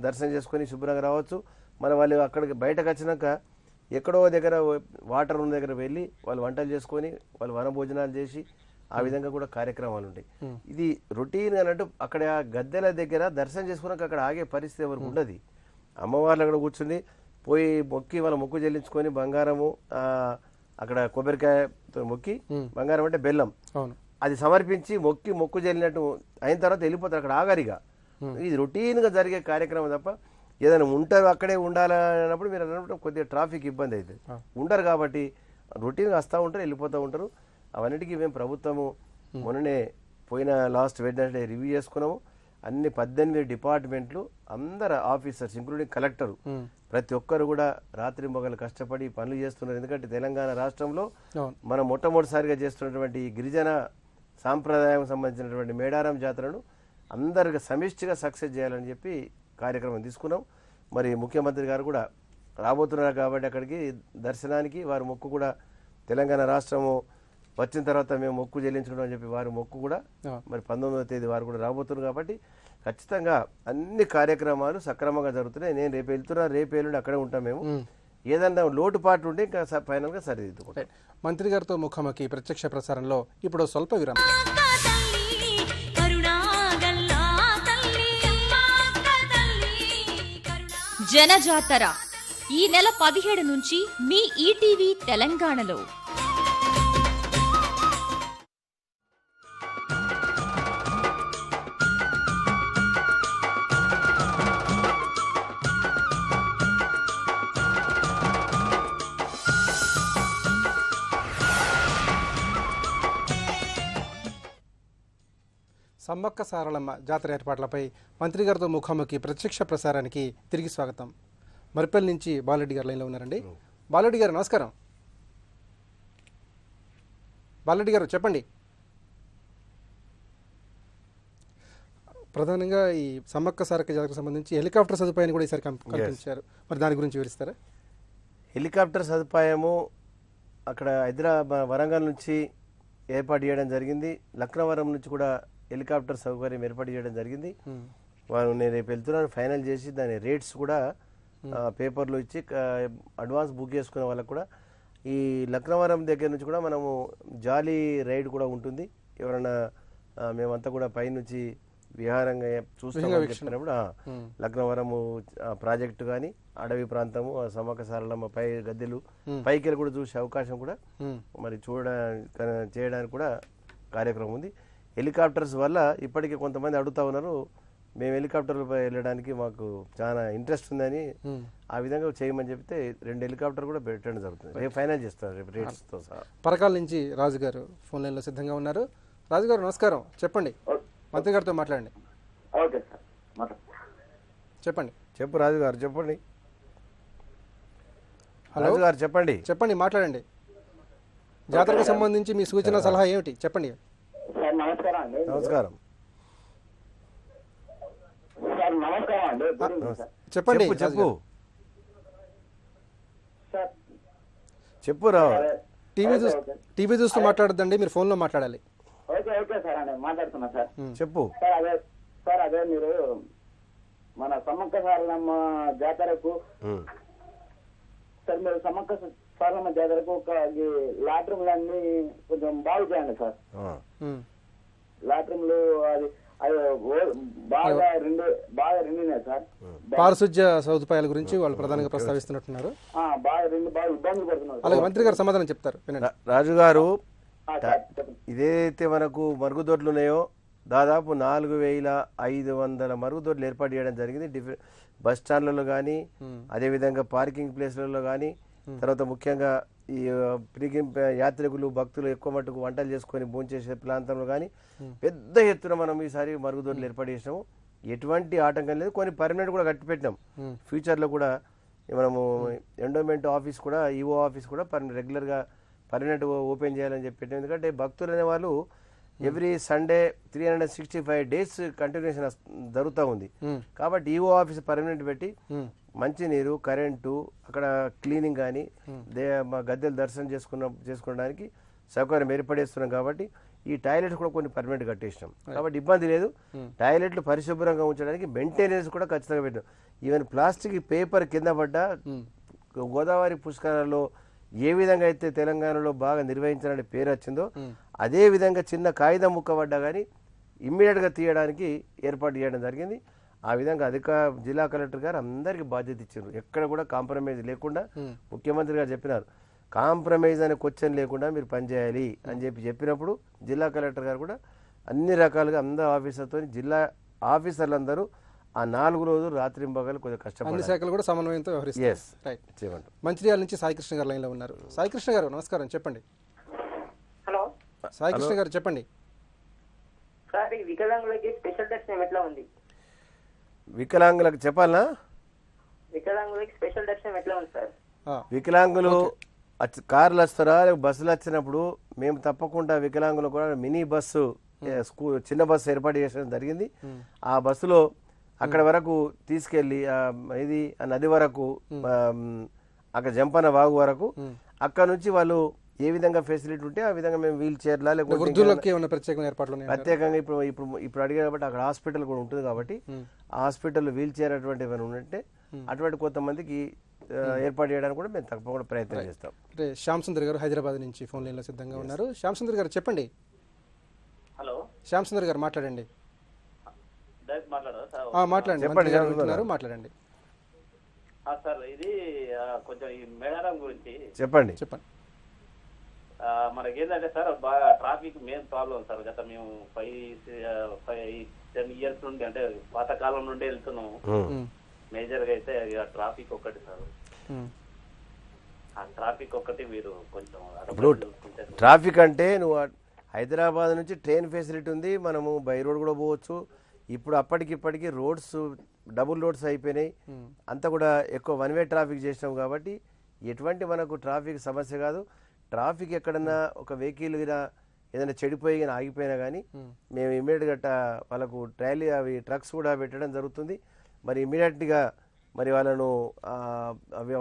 దర్శనం చేసుకొని శుభ్రంగా రావచ్చు. వాళ్ళు అక్కడికి బయటకు వచ్చినాక ఎక్కడో దగ్గర వాటర్ ఉన్న దగ్గర వెళ్ళి వాళ్ళు వంటలు చేసుకొని వాళ్ళు వనభోజనాలు చేసి ఆ విధంగా కూడా కార్యక్రమాలు ఉంటాయి. ఇది రొటీన్ అన్నట్టు అక్కడ గద్దెల దగ్గర దర్శనం చేసుకున్నాక అక్కడ ఆగే పరిస్థితి ఎవరికి ఉండదు. అమ్మవార్లు అక్కడ కూర్చుని పోయి మొక్కి వాళ్ళ మొక్కు చెల్లించుకొని బంగారము అక్కడ కొబ్బరికాయతో మొక్కి, బంగారం అంటే బెల్లం, అది సమర్పించి మొక్కు చెల్లినట్టు అయిన తర్వాత వెళ్ళిపోతారు. అక్కడ ఆగారిగా ఇది రొటీన్గా జరిగే కార్యక్రమం తప్ప ఏదైనా ఉంటారు అక్కడే ఉండాలన్నప్పుడు మీరు అన్నప్పుడు కొద్దిగా ట్రాఫిక్ ఇబ్బంది అవుతుంది. ఉండరు కాబట్టి రొటీన్గా వస్తూ ఉంటారు, వెళ్ళిపోతూ ఉంటారు. అవన్నిటికీ మేము ప్రభుత్వము మొన్ననే పోయిన లాస్ట్ వెడ్నెస్డే రివ్యూ చేసుకున్నాము. అన్ని 18 డిపార్ట్మెంట్లు అందరు ఆఫీసర్స్ ఇంక్లూడింగ్ కలెక్టర్ ప్రతి ఒక్కరు కూడా రాత్రి మొగలు కష్టపడి పనులు చేస్తున్నారు. ఎందుకంటే తెలంగాణ రాష్ట్రంలో మనం మొట్టమొదటిసారిగా చేస్తున్నటువంటి గిరిజన సాంప్రదాయం సంబంధించినటువంటి మేడారం జాతరను అందరికి సమిష్టిగా సక్సెస్ చేయాలని చెప్పి కార్యక్రమం తీసుకున్నాం. మరి ముఖ్యమంత్రి గారు కూడా రాబోతున్నారు కాబట్టి అక్కడికి దర్శనానికి వారి మొక్కు కూడా తెలంగాణ రాష్ట్రము వచ్చిన తర్వాత మేము మొక్కు చెల్లించడం అని చెప్పి వారి మొక్కు కూడా మరి 19వ తేదీ వారు కూడా రాబోతున్నారు కాబట్టి ఖచ్చితంగా అన్ని కార్యక్రమాలు సక్రమంగా జరుగుతున్నాయి. నేను రేపు వెళ్తున్నా, రేపు ఎల్లుండి అక్కడే ఉంటాం. మేము ఏదన్నా లోటుపాటు ఉంటే ఇంకా ఫైనల్గా సరిదిద్దుకుంటాం. మంత్రి గారితో ముఖాముఖి ప్రత్యక్ష ప్రసారంలో ఇప్పుడు స్వల్ప విరామం. జనజాతర ఈ నెల 17 నుంచి మీ ఈటీవీ తెలంగాణలో. సమ్మక్క సారలమ్మ జాతర ఏర్పాట్లపై మంత్రి గారితో ముఖాముఖి ప్రత్యక్ష ప్రసారానికి తిరిగి స్వాగతం. మరిపల్లి నుంచి బాలరెడ్డి గారు లైన్లో ఉన్నారండి. బాలరెడ్డి గారు నమస్కారం. బాలరెడ్డి గారు చెప్పండి. ప్రధానంగా ఈ సమ్మక్క సారక్క జాతరకు సంబంధించి హెలికాప్టర్ సదుపాయాన్ని కూడా ఈసారి కల్పించారు. మరి దాని గురించి వివరిస్తారా? హెలికాప్టర్ సదుపాయము అక్కడ హైదరాబాద్, వరంగల్ నుంచి ఏర్పాటు చేయడం జరిగింది. లక్నవరం నుంచి కూడా హెలికాప్టర్ సౌకర్యం ఏర్పాటు చేయడం జరిగింది. నేను రేపు వెళ్తున్నాను, ఫైనల్ చేసి దాని రేట్స్ కూడా పేపర్లో ఇచ్చి అడ్వాన్స్ బుక్ చేసుకునే వాళ్ళకు కూడా ఈ లక్నవరం దగ్గర నుంచి కూడా మనము జాలీ రైడ్ కూడా ఉంటుంది. ఎవరైనా మేమంతా కూడా పైనుంచి విహారంగా చూస్తామని చెప్పినప్పుడు లక్నవరము ప్రాజెక్టు కానీ అడవి ప్రాంతము సమ్మక్క సారలమ్మ పై గద్దెలు పైకి కూడా చూసే అవకాశం కూడా మరి చేయడానికి కూడా కార్యక్రమం ఉంది. హెలికాప్టర్స్ వల్ల ఇప్పటికీ కొంతమంది అడుగుతా ఉన్నారు, మేము హెలికాప్టర్లపై వెళ్ళడానికి మాకు చాలా ఇంట్రెస్ట్ ఉందని ఆ విధంగా చేయమని చెప్తే 2 హెలికాప్టర్ కూడా పెట్టడం జరుగుతుంది. రేపు ఫైనల్ చేస్తారు, రేపు రేట్స్తో సహా. పరకాల నుంచి రాజు గారు ఫోన్ లైన్లో సిద్ధంగా ఉన్నారు. రాజు గారు నమస్కారం, చెప్పండి. మంత్రి గారితో మాట్లాడండి. ఓకే సార్, చెప్పండి. చెప్పు రాజు గారు, చెప్పండి. హలో రాజు గారు చెప్పండి. చెప్పండి, మాట్లాడండి. జాతరకు సంబంధించి మీ సూచన సలహా ఏమిటి చెప్పండి. సార్ నమస్కారం అండి. నమస్కారం. సార్ నమస్కారం అండి. Good evening sir. చెప్పండి. చెప్పు చెప్పు సార్ చెప్పు రావు. టీవీ చూస్తూ మాట్లాడద్దండి, మీరు ఫోన్లో మాట్లాడాలి. ఓకే ఓకే సార్ అండి, మాట్లాడుతున్నా సార్. చెప్పు. సార్ అదే మీరు మన సమ్మక్క సారలమ్మ జాతరకు సార్, మీరు సమ్మక్క సారలమ్మ జాతరకు ఒక లాట్రూమ్లన్నీ కొంచెం బాగు చేయండి సార్. లాట్రూమ్లు అది బాగా రెండినాయి సార్. పారిశుధ్య సదుపాయాల గురించి వాళ్ళు ప్రధానంగా ప్రస్తావిస్తున్నట్టున్నారు. బాగా ఇబ్బందులు పడుతున్నారు. అలాగే మంత్రి గారు సమాధానం చెప్తారు, వినండి. రాజు గారు, ఇదేదైతే మనకు మరుగుదొడ్లు ఉన్నాయో దాదాపు 4500 మరుగుదొడ్లు ఏర్పాటు చేయడం జరిగింది. బస్ స్టాండ్లలో కానీ, అదేవిధంగా పార్కింగ్ ప్లేస్లలో కానీ, తర్వాత ముఖ్యంగా ఈ యాత్రికులు భక్తులు ఎక్కువ మట్టుకు వంటలు చేసుకొని భోంచేసే ప్రాంతంలో కానీ పెద్ద ఎత్తున మనం ఈసారి మరుగుదొడ్లు ఏర్పాటు చేసినాము. ఎటువంటి ఆటంకం లేదు. కొన్ని పర్మనెంట్ కూడా కట్టి పెట్టినాం. ఫ్యూచర్లో కూడా మనము ఎండోమెంట్ ఆఫీస్ కూడా, ఈఓ ఆఫీస్ కూడా రెగ్యులర్గా పర్మనెంట్ ఓపెన్ చేయాలని చెప్పి పెట్టాం. ఎందుకంటే భక్తులు అనే వాళ్ళు ఎవ్రీ సండే 365 డేస్ కంటిన్యూషన్ జరుగుతూ ఉంది. కాబట్టి ఈఓ ఆఫీస్ పర్మనెంట్ పెట్టి మంచినీరు, కరెంటు, అక్కడ క్లీనింగ్ కానీ గద్దెలు దర్శనం చేసుకోవడానికి సౌకర్యం ఏర్పడేస్తున్నాం. కాబట్టి ఈ టాయిలెట్స్ కూడా కొన్ని పర్మనెంట్ కట్టేసినాం. కాబట్టి ఇబ్బంది లేదు. టాయిలెట్లు పరిశుభ్రంగా ఉంచడానికి మెయింటెనెన్స్ కూడా ఖచ్చితంగా పెట్టాం. ఈవెన్ ప్లాస్టిక్ పేపర్ కింద పడ్డ గోదావరి పుష్కరాల్లో ఏ విధంగా అయితే తెలంగాణలో బాగా నిర్వహించాలని పేరు వచ్చిందో అదే విధంగా చిన్న కాగితం ముక్క పడ్డా కానీ ఇమ్మీడియట్గా తీయడానికి ఏర్పాటు చేయడం జరిగింది. ఆ విధంగా జిల్లా కలెక్టర్ గారు అందరికీ బాధ్యత ఇచ్చారు. ఎక్కడ కూడా కాంప్రమైజ్ లేకుండా ముఖ్యమంత్రి గారు చెప్పినారు, కాంప్రమైజ్ అనే క్వశ్చన్ లేకుండా మీరు పనిచేయాలి అని చెప్పినప్పుడు జిల్లా కలెక్టర్ గారు కూడా అన్ని రకాలుగా అందరు ఆఫీసర్తో జిల్లా ఆఫీసర్లందరూ ఆ 4 రోజులు రాత్రింబగలు కొంచెం కష్టపడారు. అన్ని శాఖలు కూడా సమన్వయంతో వ్యవహరిస్తారు. మంచిర్యాల నుంచి సాయికృష్ణ గారు లైన్లో ఉన్నారు. సాయికృష్ణ గారు నమస్కారం, చెప్పండి. హలో సాయికృష్ణ గారు చెప్పండి. సార్, ఈ వికలాంగులకి స్పెషల్ దర్శనం ఎట్లా ఉంది? వికలాంగులకు చెప్పాలనా? వికలాంగులకి స్పెషల్ దర్శనం ఎట్లా ఉంది సార్? వికలాంగులు కార్లు వస్తారా బస్సులు వచ్చినప్పుడు మేము తప్పకుండా వికలాంగులు కూడా మినీ బస్సు, చిన్న బస్సు ఏర్పాటు చేయడం జరిగింది. ఆ బస్సులో అక్కడ వరకు తీసుకెళ్లి ఇది నది వరకు, అక్కడ జంపన వాగు వరకు, అక్కడ నుంచి వాళ్ళు ఏ విధంగా ఫెసిలిటీ ఉంటే ఆ విధంగా మేము వీల్ చైర్లా లేకపోతే ప్రత్యేకంగా ఇప్పుడు అడిగే కాబట్టి అక్కడ హాస్పిటల్ కూడా ఉంటుంది. కాబట్టి హాస్పిటల్ వీల్ చైర్ అటువంటి ఉంటే అటువంటి కొంతమందికి ఏర్పాటు చేయడానికి కూడా మేము తప్పకుండా ప్రయత్నం చేస్తాం. శ్యామ్ సుందర్ గారు హైదరాబాద్ నుంచి ఫోన్ లైన్ లో సిద్ధంగా ఉన్నారు. శ్యామ్ సుందర్ గారు చెప్పండి. హలో శ్యామ్ సుందర్ గారు మాట్లాడండి. మాట్లాడండి. మాట్లాడండి సార్. ఇది కొంచెం ఈ మేడారం గురించి చెప్పండి. మనకి ఏంటంటే సార్, బాగా ట్రాఫిక్ మెయిన్ ప్రాబ్లం సార్. గత మేము 5-10 ఇయర్స్ నుండి, అంటే పాతకాలం నుండి వెళ్తున్నాము. మేజర్ గా అయితే ట్రాఫిక్ ఒక్కటి సార్. ఆ ట్రాఫిక్ ఒక్కటి మీరు కొంచెం ట్రాఫిక్ అంటే నువ్వు హైదరాబాద్ నుంచి ట్రైన్ ఫెసిలిటీ ఉంది, మనము బై రోడ్ కూడా పోవచ్చు. ఇప్పుడు అప్పటికిప్పటికీ రోడ్స్ డబుల్ రోడ్స్ అయిపోయినాయి. అంతా కూడా ఎక్కువ వన్ వే ట్రాఫిక్ చేసినాం. కాబట్టి ఎటువంటి మనకు ట్రాఫిక్ సమస్య కాదు. ట్రాఫిక్ ఎక్కడన్నా ఒక వెహికల్ ఏదైనా చెడిపోయి కానీ ఆగిపోయినా కానీ మేము ఇమీడియట్గా వాళ్ళకు ట్రైలీ అవి ట్రక్స్ కూడా పెట్టడం జరుగుతుంది. మరి ఇమీడియట్గా మరి వాళ్ళను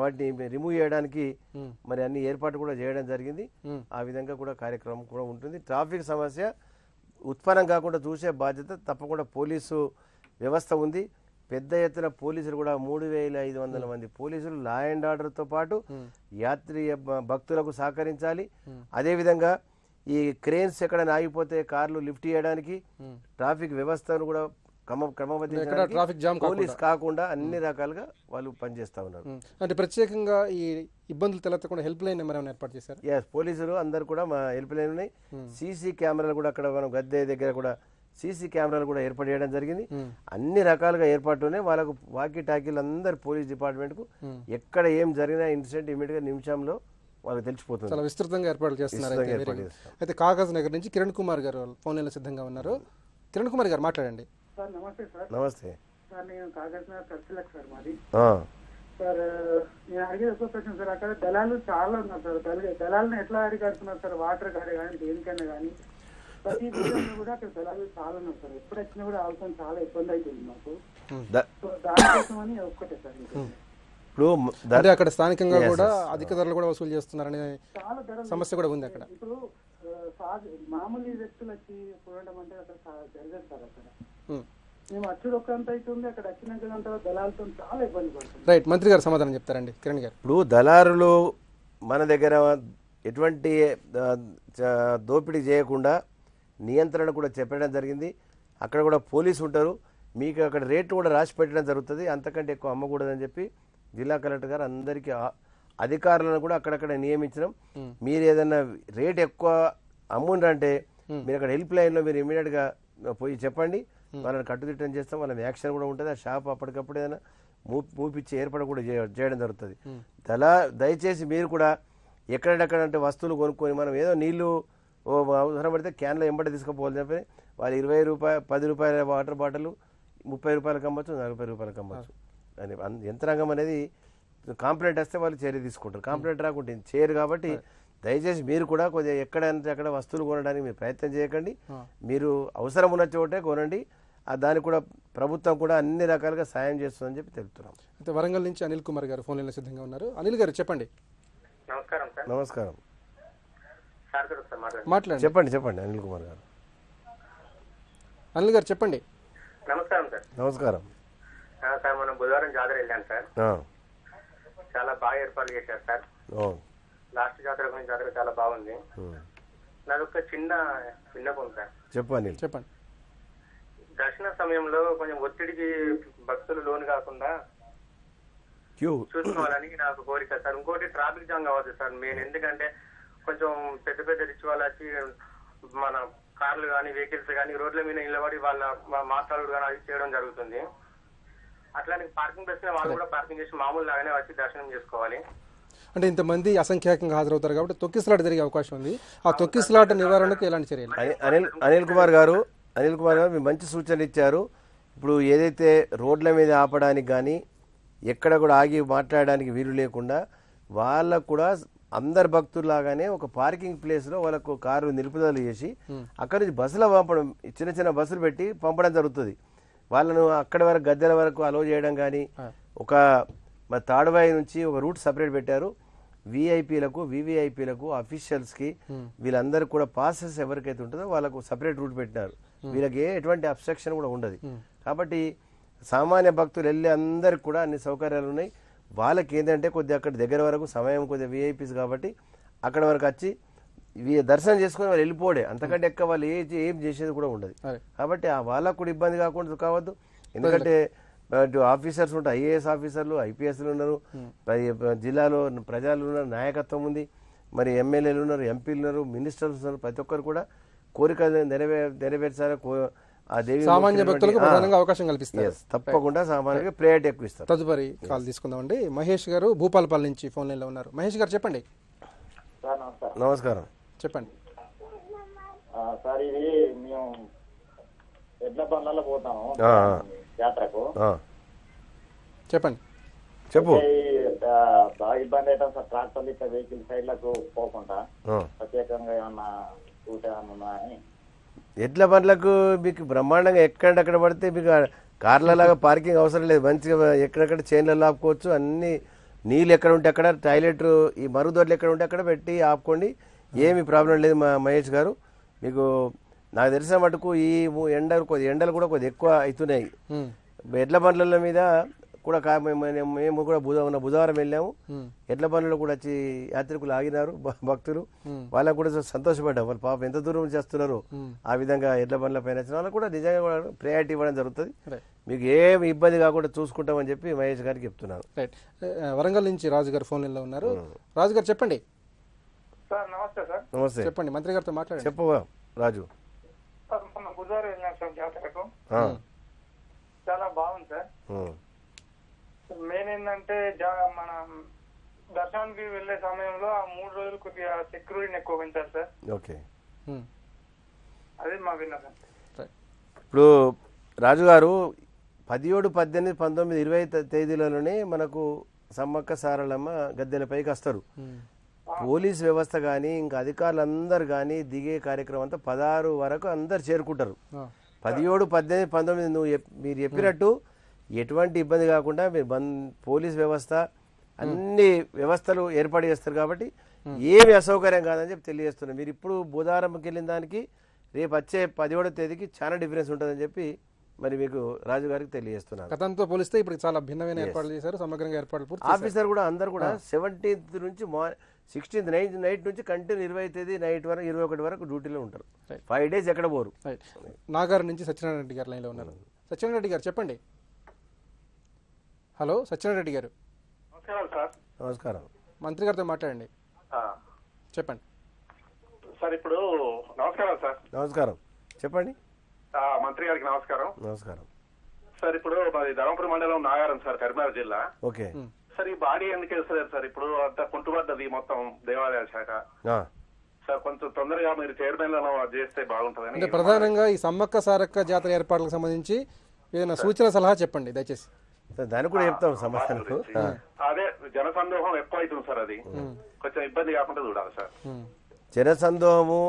వాటిని రిమూవ్ చేయడానికి మరి అన్ని ఏర్పాటు కూడా చేయడం జరిగింది. ఆ విధంగా కూడా కార్యక్రమం కూడా ఉంటుంది. ట్రాఫిక్ సమస్య ఉత్పన్నం కాకుండా చూసే బాధ్యత తప్పకుండా పోలీసు వ్యవస్థ ఉంది. పెద్ద ఎత్తున పోలీసులు కూడా 3500 మంది పోలీసులు లా అండ్ ఆర్డర్తో పాటు భక్తులకు సహకరించాలి. అదేవిధంగా ఈ క్రేన్స్ ఎక్కడైనా ఆగిపోతే కార్లు లిఫ్ట్ చేయడానికి, ట్రాఫిక్ వ్యవస్థను కూడా క్రమబద్ధీకరించడానికి పోలీస్ కాకుండా అన్ని రకాలుగా వాళ్ళు పనిచేస్తా ఉన్నారు. అంటే ప్రత్యేకంగా ఈ ఇబ్బందులు తలెత్తకుండా హెల్ప్ లైన్ నెంబర్ ఏమైనా ఏర్పాటు చేశారు? ఎస్, పోలీసులు అందరు కూడా మా హెల్ప్ లైన్ ఉన్నాయి. సీసీ కెమెరాలు కూడా అక్కడ మనం గద్దె దగ్గర కూడా సీసీ కెమెరాలు కూడా ఏర్పాటు చేయడం జరిగింది. అన్ని రకాలుగా ఏర్పాటునే వాళ్ళకు వాకీ టాకీలు అందరు పోలీస్ డిపార్ట్మెంట్కు ఎక్కడ ఏం జరిగినా ఇన్సిడెంట్ ఇమీడియట్గా నిమిషంలో వాళ్ళకి తెలిసిపోతుంది. చాలా విస్తృతంగా ఏర్పాట్లు చేస్తున్నారు. అయితే కాగజ్ నగర్ నుంచి కిరణ్ కుమార్ గారు ఫోన్ లైన్లో సిద్ధంగా ఉన్నారు. కిరణ్ కుమార్ గారు మాట్లాడండి. సార్ నమస్తే సార్. నమస్తే సార్ నేను కాగజ్ నగర్ ఖర్చులకు సార్ మాది. సార్ నేను అడిగేది ఒక ప్రశ్న సార్. అక్కడ దళాలు చాలా ఉన్నారు సార్. దళాలను ఎట్లా అడిగాడుతున్నారు సార్? వాటర్ కాడే కానీ దేనికైనా కానీ ప్రతి విషయంలో కూడా అక్కడ దళాలు చాలా ఉన్నారు సార్. ఎప్పుడు వచ్చినా కూడా అవసరం చాలా ఇబ్బంది అవుతుంది మాకు. సో దానికోసం అని ఒక్కటే సార్. ఇప్పుడు అంటే అక్కడ స్థానికంగా కూడా అధిక ధరలు కూడా వసూలు చేస్తున్నారనే చాలా ధరలు సమస్య కూడా ఉంది అక్కడ. ఇప్పుడు మామూలు వ్యక్తులు వచ్చి చూడడం అంటే అక్కడ జరగదు సార్. అక్కడ మేము అచ్చుడు ఒక్కంత అవుతుంది, అక్కడ వచ్చినాక దళాలతో చాలా ఇబ్బంది పడుతుంది. రైట్, మంత్రి గారు సమాధానం చెప్తారండి. కిరణ్ గారు, ఇప్పుడు దళారులు మన దగ్గర ఎటువంటి దోపిడీ చేయకుండా నియంత్రణ కూడా చెప్పడం జరిగింది. అక్కడ కూడా పోలీసు ఉంటారు, మీకు అక్కడ రేటు కూడా రాసి పెట్టడం జరుగుతుంది. అంతకంటే ఎక్కువ అమ్మకూడదని చెప్పి జిల్లా కలెక్టర్ గారు అందరికీ అధికారులను కూడా అక్కడక్కడ నియమించడం. మీరు ఏదైనా రేట్ ఎక్కువ అమ్ముండ్రంటే మీరు అక్కడ హెల్ప్ లైన్లో మీరు ఇమీడియట్గా పోయి చెప్పండి, వాళ్ళని కట్టుదిట్టం చేస్తాం. వాళ్ళ యాక్షన్ కూడా ఉంటుంది. ఆ షాప్ అప్పటికప్పుడు ఏదైనా మూపిచ్చి ఏర్పాటు కూడా చేయడం జరుగుతుంది. దయచేసి మీరు కూడా ఎక్కడెక్కడంటే వస్తువులు కొనుక్కొని మనం ఏదో నీళ్లు అవసరం పడితే క్యాన్లో ఎంబడి తీసుకుపోవాలి చెప్పి వాళ్ళు 20 రూపాయలు 10 రూపాయల వాటర్ బాటిల్ 30 రూపాయలకు అమ్మచ్చు, 40 రూపాయలకు అమ్మచ్చు. అని యంత్రాంగం అనేది కాంప్లైంట్ వస్తే వాళ్ళు చర్య తీసుకుంటారు. కాంప్లైంట్ రాకుంటే చేయరు. కాబట్టి దయచేసి మీరు కూడా కొద్దిగా ఎక్కడంటే అక్కడ వస్తువులు కొనడానికి మీరు ప్రయత్నం చేయకండి. మీరు అవసరం ఉన్న చోటే కొనండి. దానికి కూడా ప్రభుత్వం కూడా అన్ని రకాలుగా సాయం చేస్తుందని చెప్పి తెలుపుతున్నాం. అయితే వరంగల్ నుంచి అనిల్ కుమార్ గారు ఫోన్ లైన్లో సిద్ధంగా ఉన్నారు. అనిల్ గారు చెప్పండి. నమస్కారం సార్. నమస్కారం, మాట్లాడండి. చెప్పండి అనిల్ కుమార్ గారు. అనిల్ గారు చెప్పండి. నమస్కారం సార్. నమస్కారం సార్, మనం బుధవారం జాతర వెళ్ళాను సార్. చాలా బాగా ఏర్పాటు చేశారు సార్. లాస్ట్ జాతర గురించి జాతర చాలా బాగుంది. నాదొక చిన్న విన్నపం సార్. చెప్పండి. దర్శన సమయంలో కొంచెం ఒత్తిడికి భక్తులు లోను కాకుండా చూసుకోవాలని నాకు కోరిక సార్. ఇంకోటి ట్రాఫిక్ జామ్ కావద్దు సార్ మెయిన్. ఎందుకంటే కొంచెం పెద్ద పెద్ద రిచ్ వాళ్ళు వచ్చి మన కార్లు కానీ వెహికల్స్ కానీ రోడ్ల మీద నిలబడి వాళ్ళ మాట్లాడు కానీ అది చేయడం జరుగుతుంది. అట్లానే పార్కింగ్ ప్లేస్ వాళ్ళు కూడా పార్కింగ్ చేసి మామూలు లాగానే వచ్చి దర్శనం చేసుకోవాలి. అంటే ఇంతమంది అసంఖ్యాకంగా హాజరవుతారు కాబట్టి తొక్కిసలాట జరిగే అవకాశం ఉంది. ఆ తొక్కిసలాట నివారణకు ఎలాంటి చర్యలు? అనిల్ కుమార్ గారు మీరు మంచి సూచనలు ఇచ్చారు. ఇప్పుడు ఏదైతే రోడ్ల మీద ఆపడానికి కానీ ఎక్కడ కూడా ఆగి మాట్లాడడానికి వీలు లేకుండా వాళ్ళకు కూడా అందరు భక్తుల్లాగానే ఒక పార్కింగ్ ప్లేస్లో వాళ్ళకు కారు నిలుపుదల చేసి అక్కడి నుంచి బస్సులో పంపడం, చిన్న చిన్న బస్సులు పెట్టి పంపడం జరుగుతుంది. వాళ్ళను అక్కడి వరకు గద్దెల వరకు అలో చేయడం కానీ ఒక తాడువాయి నుంచి ఒక రూట్ సపరేట్ పెట్టారు. విఐపీలకు వివిఐపీలకు అఫీషియల్స్కి వీళ్ళందరికీ కూడా పాసెస్ ఎవరికైతే ఉంటుందో వాళ్ళకు సపరేట్ రూట్ పెట్టినారు. వీళ్ళకి ఎటువంటి అబ్స్ట్రక్షన్ కూడా ఉండదు. కాబట్టి సామాన్య భక్తులు వెళ్ళే అందరికి కూడా అన్ని సౌకర్యాలు ఉన్నాయి. వాళ్ళకి ఏంటంటే కొద్దిగా అక్కడ దగ్గర వరకు సమయం కొద్దిగా విఐపీస్ కాబట్టి అక్కడ వరకు వచ్చి దర్శనం చేసుకుని వాళ్ళు వెళ్ళిపోడే, అంతకంటే ఎక్కువ వాళ్ళు ఏం చేసేది కూడా ఉండదు. కాబట్టి వాళ్ళకు కూడా ఇబ్బంది కావద్దు. ఎందుకంటే ఆఫీసర్స్ ఉంటారు, ఐఏఎస్ ఆఫీసర్లు, ఐపీఎస్లు ఉన్నారు, జిల్లాలో ప్రజలు ఉన్నారు, నాయకత్వం ఉంది, మరి ఎమ్మెల్యేలు ఉన్నారు, ఎంపీలు ఉన్నారు, మినిస్టర్స్ ఉన్నారు. ప్రతి ఒక్కరు కూడా కోరికలు నెరవేర్చాలి. ఆ దేవి సామాన్య భక్తులకు ప్రధానంగా అవకాశం కల్పిస్తారు. తప్పకుండా సామాన్యంగా ప్రయారిటీ ఎక్కువ ఇస్తారు. తదుపరి కాల్ తీసుకుందామండి. మహేష్ గారు భూపాలపల్లి నుంచి ఫోన్ లైన్ లో ఉన్నారు. మహేష్ గారు చెప్పండి. నమస్కారం. చెప్పండి సార్. ఇది మేము ఎడ్ల బండ్లలో పోతాము యాత్రకు. చెప్పండి. బాగా ఇబ్బంది అవుతాం సార్. ట్రాక్టర్లు ఇట్లా వెహికల్ సైడ్లకు పోకుండా ప్రత్యేకంగా ఏమన్నా రూట్ ఏమన్నా ఉన్నాయని. ఎడ్ల బండ్లకు మీకు బ్రహ్మాండంగా ఎక్కడెక్కడ పడితే మీకు కార్లలాగా పార్కింగ్ అవసరం లేదు. మంచిగా ఎక్కడెక్కడ చైన్లలో ఆపుకోవచ్చు. అన్ని నీళ్ళు ఎక్కడ ఉంటే అక్కడ, టాయిలెట్ ఈ మరుగుదొడ్లు ఎక్కడ ఉంటే అక్కడ పెట్టి ఆపుకోండి. ఏమి ప్రాబ్లం లేదు మహేష్ గారు. మీకు నాకు తెలిసిన మటుకు ఈ ఎండలు కూడా కొద్దిగా ఎక్కువ అవుతున్నాయి. ఎడ్ల బండ్ల మీద కూడా మేము కూడా బుధవారం వెళ్ళాము. ఎడ్ల బండ్లలో కూడా వచ్చి యాత్రికులు ఆగినారు భక్తులు. వాళ్ళకు కూడా సంతోషపడ్డాం. వాళ్ళు పాపం ఎంత దూరం నుంచి వస్తున్నారు. ఆ విధంగా ఎడ్ల బండ్ల పైన వచ్చిన వాళ్ళకు కూడా నిజంగా కూడా ప్రయారిటీ ఇవ్వడం జరుగుతుంది. మీకు ఏమి ఇబ్బంది కాకుండా చూసుకుంటామని చెప్పి మహేష్ గారికి చెప్తున్నాను. రైట్. వరంగల్ నుంచి రాజు గారు ఫోన్ లైన్లో ఉన్నారు. రాజు గారు చెప్పండి. సార్ నమస్తే సార్. నమస్తే, చెప్పండి, మంత్రి గారితో మాట్లాడండి. చెప్పవా రాజు. సార్ మొన్న బుధవారం వెళ్ళాం సార్ జాతరకు. చాలా బాగుంది సార్. మెయిన్ ఏంటంటే మన దర్శనానికి వెళ్లే సమయంలో ఆ 3 రోజులు కొద్దిగా సెక్యూరిటీని ఎక్కువ పెంచారు సార్. ఓకే, అదే మా విన్నా సార్. ఇప్పుడు రాజు గారు 17, 18, 19, 20 తేదీలలోనే మనకు సమ్మక్క సారలమ్మ గద్దెలపైకి వస్తారు. పోలీస్ వ్యవస్థ కానీ ఇంకా అధికారులందరూ కానీ దిగే కార్యక్రమం అంతా 16 వరకు అందరు చేరుకుంటారు. 17, 18, 19 మీరు చెప్పినట్టు ఎటువంటి ఇబ్బంది కాకుండా మీరు పోలీస్ వ్యవస్థ అన్ని వ్యవస్థలు ఏర్పాటు చేస్తారు కాబట్టి ఏమి అసౌకర్యం కాదని చెప్పి తెలియజేస్తున్నారు. మీరు ఇప్పుడు బుధవారంకి వెళ్ళిన దానికి రేపు వచ్చే 17వ తేదీకి చాలా డిఫరెన్స్ ఉంటుందని చెప్పి మరి మీకు రాజు గారికి తెలియజేస్తున్నారు. గతంతో పోలిస్తే ఇప్పుడు చాలా భిన్నమైన ఏర్పాట్లు చేశారు, సమగ్రంగా ఏర్పాట్లు పూర్తి. ఆఫీసర్ కూడా అందరు కూడా 17th నుంచి 16th నైట్ నుంచి కంటిన్యూ 20వ తేదీ నైట్ వరకు 21 వరకు డ్యూటీలో ఉంటారు. 5 days ఎక్కడ పోరు. నాగారు నుంచి సత్యనారాయణ రెడ్డి గారు లైన్లో ఉన్నారు. సత్యనారాయణ రెడ్డి గారు చెప్పండి. హలో సత్యనారాయణ రెడ్డి గారు. నమస్కారం సార్. నమస్కారం. మంత్రి గారితో మాట్లాడండి, చెప్పండి. సార్ ఇప్పుడు నమస్కారం సార్. నమస్కారం, చెప్పండి. మంత్రి గారికి నమస్కారం. నమస్కారం సార్. ఇప్పుడు మాది ధర్మపురి మండలం నాగారం సార్, కరీంనగర్ జిల్లా. ఓకే సార్, ఈ బాడీ ఎందుకు వేస్తారు సార్? ఇప్పుడు అంత కుంటుపడ్డది మొత్తం దేవాలయ శాఖ సార్. కొంచెం తొందరగా మీరు చైర్మన్ చేస్తే బాగుంటుందని. అంటే ప్రధానంగా ఈ సమ్మక్క సారక్క జాతర ఏర్పాట్లకు సంబంధించి ఏదైనా సూచన సలహా చెప్పండి దయచేసి. దానికి కూడా చెప్తాం సమాధానం. అదే జనసందోహం ఎక్కువ అవుతుంది సార్, అది కొంచెం ఇబ్బంది కాకుండా చూడాలి సార్. జనసందోహము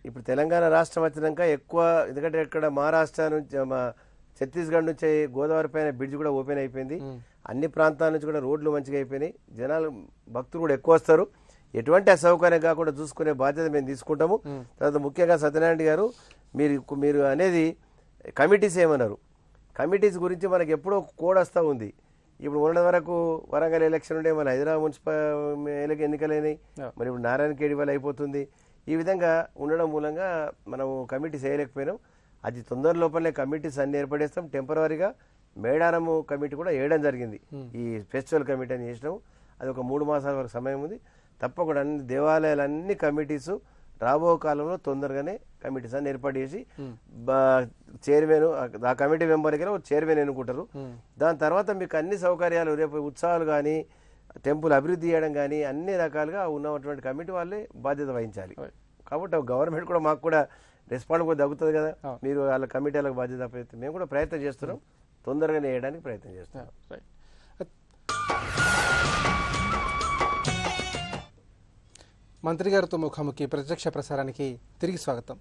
ఇప్పుడు తెలంగాణ రాష్ట్రం వచ్చినాక ఎక్కువ, ఎందుకంటే ఇక్కడ మహారాష్ట్ర నుంచి ఛత్తీస్గఢ్ నుంచి గోదావరి పైన బ్రిడ్జ్ కూడా ఓపెన్ అయిపోయింది. అన్ని ప్రాంతాల నుంచి కూడా రోడ్లు మంచిగా అయిపోయినాయి. జనాలు భక్తులు కూడా ఎక్కువ వస్తారు. ఎటువంటి అసౌకర్యం కాకుండా చూసుకునే బాధ్యత మేము తీసుకుంటాము. తర్వాత ముఖ్యంగా సత్యనారాయణ గారు మీరు అనేది కమిటీస్ ఏమన్నారు? కమిటీస్ గురించి మనకి ఎప్పుడో కోడ్ వస్తూ ఉంది. ఇప్పుడు ఉన్నటి వరకు వరంగల్ ఎలక్షన్ ఉండే, మన హైదరాబాద్ మున్సిపల్ ఎన్నికలైనాయి, మరి ఇప్పుడు నారాయణ ఖేడ్ వల్ల అయిపోతుంది. ఈ విధంగా ఉండడం మూలంగా మనము కమిటీ చేయలేకపోయినాం. అది తొందర లోపలనే కమిటీస్ అన్ని ఏర్పడేస్తాం. టెంపరీగా మేడారము కమిటీ కూడా వేయడం జరిగింది. ఈ ఫెస్టివల్ కమిటీ అని చేసినాము. అది ఒక 3 మాసాల వరకు సమయం ఉంది. తప్పకుండా అన్ని దేవాలయాలన్నీ కమిటీసు రాబో కాలంలో తొందరగానే కమిటీస్ అన్ని ఏర్పాటు చేసి చైర్మన్, ఆ కమిటీ మెంబర్ దగ్గర చైర్మన్ ఎన్నుకుంటారు. దాని తర్వాత మీకు అన్ని సౌకర్యాలు, రేపు ఉత్సవాలు కానీ టెంపుల్ అభివృద్ధి చేయడం కానీ అన్ని రకాలుగా ఉన్నటువంటి కమిటీ వాళ్ళే బాధ్యత వహించాలి. కాబట్టి గవర్నమెంట్ కూడా మాకు కూడా రెస్పాండ్ కూడా తగ్గుతుంది కదా. మీరు వాళ్ళ కమిటీలకు బాధ్యత అప్పగిస్తే మేము కూడా ప్రయత్నం చేస్తున్నాం, తొందరగానే వేయడానికి ప్రయత్నం చేస్తున్నాం. మంత్రి గారితో ముఖాముఖి ప్రత్యక్ష ప్రసారానికి తిరిగి స్వాగతం.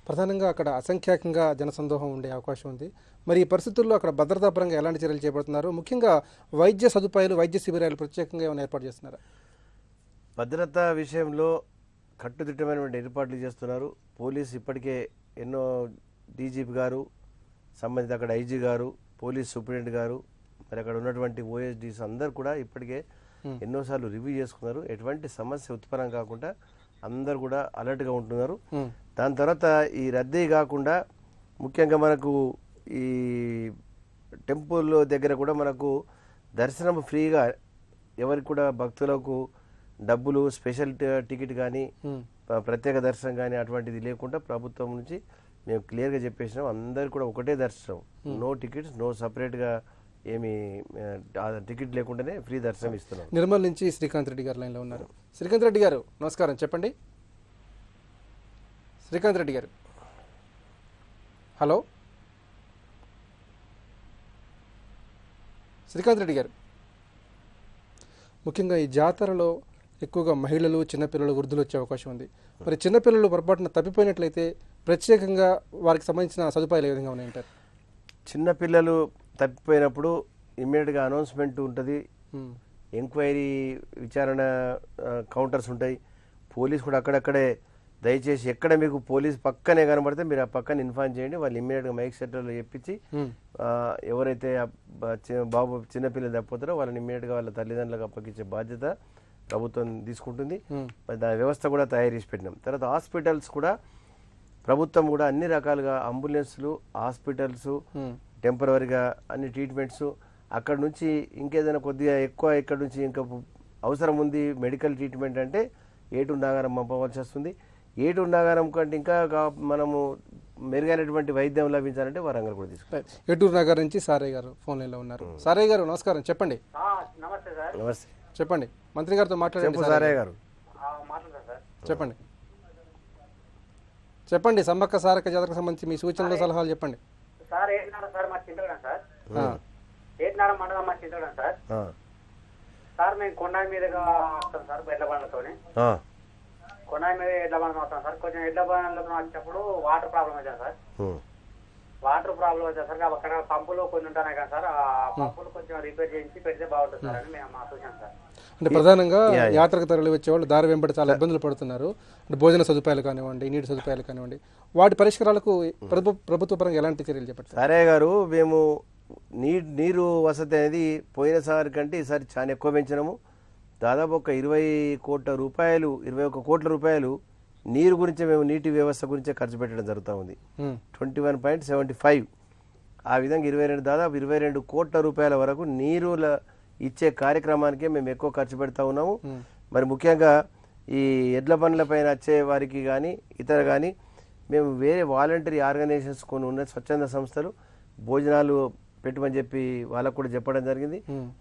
ప్రధానంగా అక్కడ అసంఖ్యాకంగా జనసందోహం ఉండే అవకాశం ఉంది. మరి ఈ పరిస్థితుల్లో అక్కడ భద్రతా పరంగా ఎలాంటి చర్యలు చేపడుతున్నారు? ముఖ్యంగా వైద్య సదుపాయాలు, వైద్య శిబిరాలు ప్రత్యేకంగా ఏమైనా ఏర్పాటు చేస్తున్నారా? భద్రతా విషయంలో కట్టుదిట్టమైనటువంటి ఏర్పాట్లు చేస్తున్నారు. పోలీసు ఇప్పటికే ఎన్నో డీజీపీ గారు, సంబంధిత అక్కడ ఐజీ గారు, పోలీస్ సూపరింటెండెంట్ గారు, మరి అక్కడ ఉన్నటువంటి ఓఎస్డీస్ అందరు కూడా ఇప్పటికే ఎన్నోసార్లు రివ్యూ చేసుకున్నారు. ఎటువంటి సమస్య ఉత్పన్నం కాకుండా అందరు కూడా అలర్ట్గా ఉంటున్నారు. దాని తర్వాత ఈ రద్దీ కాకుండా ముఖ్యంగా మనకు ఈ టెంపుల్ దగ్గర కూడా మనకు దర్శనం ఫ్రీగా, ఎవరికి కూడా భక్తులకు డబ్బులు, స్పెషల్ టికెట్ కానీ ప్రత్యేక దర్శనం కానీ అటువంటిది లేకుండా ప్రభుత్వం నుంచి మేము క్లియర్గా చెప్పేసినాం. అందరు కూడా ఒకటే దర్శనం, నో టికెట్స్, నో సపరేట్గా ఏమి టికెట్ లేకుండానే ఫ్రీ దర్శనం ఇస్తున్నాం. నిర్మల్ నుంచి శ్రీకాంత్ రెడ్డి గారు లైన్లో ఉన్నారు. శ్రీకాంత్ రెడ్డి గారు నమస్కారం, చెప్పండి. శ్రీకాంత్ రెడ్డి గారు, హలో. శ్రీకాంత్ రెడ్డి గారు, ముఖ్యంగా ఈ జాతరలో ఎక్కువగా మహిళలు, చిన్నపిల్లలు, వృద్ధులు వచ్చే అవకాశం ఉంది. మరి చిన్నపిల్లలు పొరపాటున తప్పిపోయినట్లయితే ప్రత్యేకంగా వారికి సంబంధించిన సదుపాయాలు ఏ విధంగా ఉన్నాయంటారు? చిన్నపిల్లలు తప్పిపోయినప్పుడు ఇమ్మీడియట్గా అనౌన్స్మెంట్ ఉంటుంది, ఎంక్వైరీ విచారణ కౌంటర్స్ ఉంటాయి. పోలీస్ కూడా అక్కడక్కడే దయచేసి ఎక్కడ మీకు పోలీస్ పక్కనే కనబడితే మీరు ఆ పక్కన ఇన్ఫార్మ్ చేయండి. వాళ్ళు ఇమ్మీడియట్గా మైక్ సెంటర్లో చెప్పించి ఎవరైతే బాబు చిన్నపిల్లలు తప్పిపోతారో వాళ్ళని ఇమ్మీడియట్గా వాళ్ళ తల్లిదండ్రులకు అప్పగించే బాధ్యత ప్రభుత్వం తీసుకుంటుంది. మరి దాని వ్యవస్థ కూడా తయారు చేసి పెట్టినాం. తర్వాత హాస్పిటల్స్ కూడా ప్రభుత్వం కూడా అన్ని రకాలుగా అంబులెన్స్లు, హాస్పిటల్స్, టెంపరవరీగా అన్ని ట్రీట్మెంట్స్, అక్కడ నుంచి ఇంకేదైనా కొద్దిగా ఎక్కువ ఇక్కడ నుంచి ఇంకా అవసరం ఉంది మెడికల్ ట్రీట్మెంట్ అంటే ఏటూరు నాగారం పంపవలసి వస్తుంది. ఏటూరు నాగారం కంటే ఇంకా మనము మెరుగైనటువంటి వైద్యం లభించాలంటే వరంగల్ కూడా తీసుకుంటాం. ఏటూరు నగర్ నుంచి సారయ్య గారు ఫోన్ లైన్లో ఉన్నారు. సారయ్య గారు నమస్కారం, చెప్పండి. నమస్తే సార్. నమస్తే, చెప్పండి. మంత్రి గారితో మాట్లాడండి. సారయ్య గారు మాట్లాడతారు సార్. చెప్పండి. చెప్పండి, సమ్మక్క సారక్క జాతరకు సంబంధించి మీ సూచనలు సలహాలు చెప్పండి. సార్ ఏనాడు సార్ మా చింతగడం సార్, ఏనాడు మండలం మా చింతగడం సార్. సార్ మేము కొండ మీదగా వస్తాం సార్ ఎడ్ల బండ్లతోని. కొండ మీద ఎడ్ల బండ్లు వస్తాం సార్. కొంచెం ఎడ్ల బండ్లతో వచ్చినప్పుడు వాటర్ ప్రాబ్లం వచ్చాను సార్. వాటర్ ప్రాబ్లం వచ్చా సార్. అక్కడ పంపులు కొన్ని ఉంటాయి కదా సార్, ఆ పంపులు కొంచెం రిపేర్ చేయించి పెడితే బాగుంటుంది సార్ అని మేము మా సూచన సార్. అంటే ప్రధానంగా యాత్రకు తరలి వచ్చేవాళ్ళు దారి వెంబడి చాలా ఇబ్బందులు పడుతున్నారు. అంటే భోజన సదుపాయాలు కానివ్వండి, నీటి సదుపాయాలు కానివ్వండి, వాటి పరిష్కారాలకు ప్రభుత్వ పరంగా ఎలాంటి చర్యలు చెప్పండి. సారయ్య గారు, మేము నీరు వసతి అనేది పోయినసారి కంటే ఈసారి చాలా ఎక్కువ పెంచినాము. దాదాపు ఒక 21 కోట్ల రూపాయలు నీరు గురించి మేము నీటి వ్యవస్థ గురించే ఖర్చు పెట్టడం జరుగుతూ ఉంది. 21.75 ఆ విధంగా దాదాపు 22 కోట్ల రూపాయల వరకు నీరు ఇచ్చే కార్యక్రమానికే మేము ఎక్కువ ఖర్చు పెడతా ఉన్నాము. మరి ముఖ్యంగా ఈ ఎడ్ల బండ్ల పైన వచ్చే వారికి కానీ ఇతర కానీ మేము వేరే వాలంటరీ ఆర్గనైజేషన్స్ కొన్ని ఉన్న స్వచ్ఛంద సంస్థలు భోజనాలు పెట్టమని చెప్పి వాళ్ళకు కూడా చెప్పడం జరిగింది.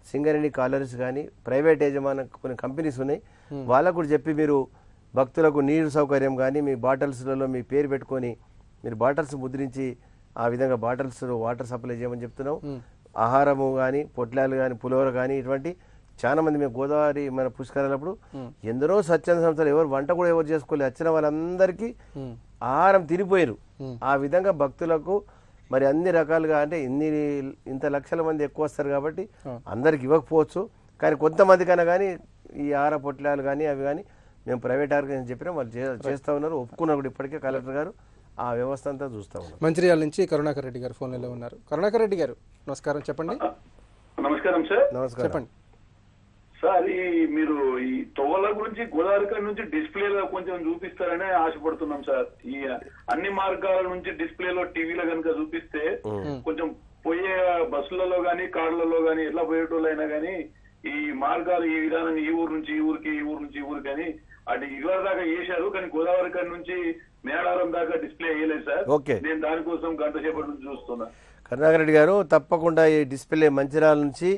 సింగరేణి కాలరీస్ కానీ ప్రైవేట్ యజమాన కొన్ని కంపెనీస్ ఉన్నాయి, వాళ్ళకు కూడా చెప్పి మీరు భక్తులకు నీరు సౌకర్యం కానీ మీ బాటిల్స్లలో మీ పేరు పెట్టుకొని మీరు బాటిల్స్ ముద్రించి ఆ విధంగా బాటిల్స్ వాటర్ సప్లై చేయమని చెప్తున్నాం. ఆహారము కానీ పొట్లాలు కానీ పులిహోర కానీ ఇటువంటి చాలా మంది మేము గోదావరి మన పుష్కరాలప్పుడు ఎందరో స్వచ్ఛంద సంస్థలు ఎవరు వంట కూడా ఎవరు చేసుకోలేదు, వచ్చిన వాళ్ళందరికీ ఆహారం తినిపోయారు. ఆ విధంగా భక్తులకు మరి అన్ని రకాలుగా అంటే ఇంత లక్షల మంది ఎక్కువ వస్తారు కాబట్టి అందరికి ఇవ్వకపోవచ్చు, కానీ కొంతమంది కన్నా కానీ ఈ ఆహార పొట్లాలు కానీ అవి కానీ మేము ప్రైవేట్ ఆర్గనైజేషన్ చెప్పినా వాళ్ళు చేస్తూ ఉన్నారు, ఒప్పుకున్నారు కూడా ఇప్పటికే కలెక్టర్ గారు ఆ వ్యవస్థ అంతా చూస్తూ ఉన్నారు. మంచిర్యాల నుంచి కరుణాకర్ రెడ్డి గారు ఫోన్ లైన్లో ఉన్నారు. కరుణాకర్ రెడ్డి గారు నమస్కారం, చెప్పండి. నమస్కారం సార్. నమస్కారం, చెప్పండి సార్. మీరు ఈ తోవల గురించి గోదావరి నుంచి డిస్ప్లేలో కొంచెం చూపిస్తారని ఆశపడుతున్నాం సార్. ఈ అన్ని మార్గాల నుంచి డిస్ప్లేలో టీవీలో కనుక చూపిస్తే కొంచెం పోయే బస్సులలో గానీ కార్లలో గానీ ఎట్లా పోయేటోళ్ళు అయినా గానీ ఈ మార్గాలు ఈ విధానంగా ఈ ఊరు నుంచి ఈ ఊరికి, ఈ ఊరు నుంచి ఈ ఊరికి అని అటు ఇవాళ దాకా చేశారు, కానీ గోదావరి కాడి నుంచి మేడారం దాకా డిస్ప్లే వేయలేదు సార్. నేను దానికోసం గంట సేపటి నుంచి చూస్తున్నా. కరుణాకర్ రెడ్డి గారు, తప్పకుండా ఈ డిస్ప్లే మంచిర్యాల నుంచి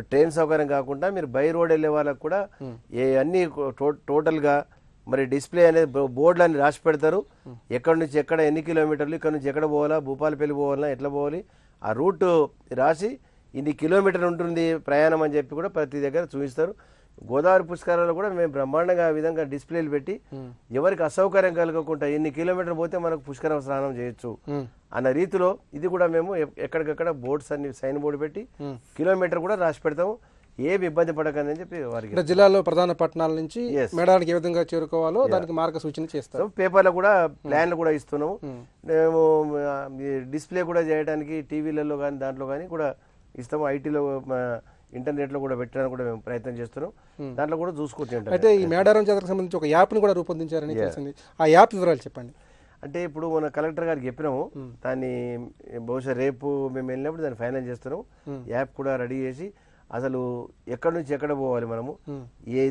ట్రైన్ సౌకర్యం కాకుండా మీరు బై రోడ్ వెళ్ళే వాళ్ళకు కూడా అన్ని టోటల్గా మరి డిస్ప్లే అనేది బోర్డులు అన్ని రాసి పెడతారు. ఎక్కడి నుంచి ఎక్కడ ఎన్ని కిలోమీటర్లు, ఇక్కడ నుంచి ఎక్కడ పోవాలా, భూపాలపల్లి పోవాలా, ఎట్లా పోవాలి, ఆ రూట్ రాసి ఇన్ని కిలోమీటర్లు ఉంటుంది ప్రయాణం అని చెప్పి కూడా ప్రతి దగ్గర చూపిస్తారు. గోదావరి పుష్కరాల్లో కూడా మేము బ్రహ్మాండంగా ఆ విధంగా డిస్ప్లేలు పెట్టి ఎవరికి అసౌకర్యం కలగకుండా ఎన్ని కిలోమీటర్లు పోతే మనకు పుష్కరం స్నానం చేయొచ్చు అన్న రీతిలో ఇది కూడా మేము ఎక్కడికక్కడ బోర్డ్స్ అన్ని సైన్ బోర్డు పెట్టి కిలోమీటర్ కూడా రాసి పెడతాము, ఏమి ఇబ్బంది పడకని చెప్పి వారికి. జిల్లాలో ప్రధాన పట్టణాల నుంచి మేడానికి ఏ విధంగా చేరుకోవాలో దానికి మార్గసూచన చేస్తాం. పేపర్లో కూడా ప్లాన్లు కూడా ఇస్తున్నాము. మేము డిస్ప్లే కూడా చేయడానికి టీవీలలో కానీ దాంట్లో కానీ కూడా ఇస్తాము. ఐటీలో ఇంటర్నెట్ లో కూడా పెట్టడానికి కూడా మేము ప్రయత్నం చేస్తున్నాం, దాంట్లో కూడా చూసుకుంటాం. అయితే ఈ మేడారం జాతరకు సంబంధించి ఒక యాప్ ని కూడా రూపొందించారని తెలిసింది, ఆ యాప్ వివరాలు చెప్పండి. అంటే ఇప్పుడు మన కలెక్టర్ గారికి చెప్పినాము, దాన్ని బహుశా రేపు మేము వెళ్ళినప్పుడు దాన్ని ఫైనల్ చేస్తున్నాం. యాప్ కూడా రెడీ చేసి అసలు ఎక్కడి నుంచి ఎక్కడ పోవాలి, మనము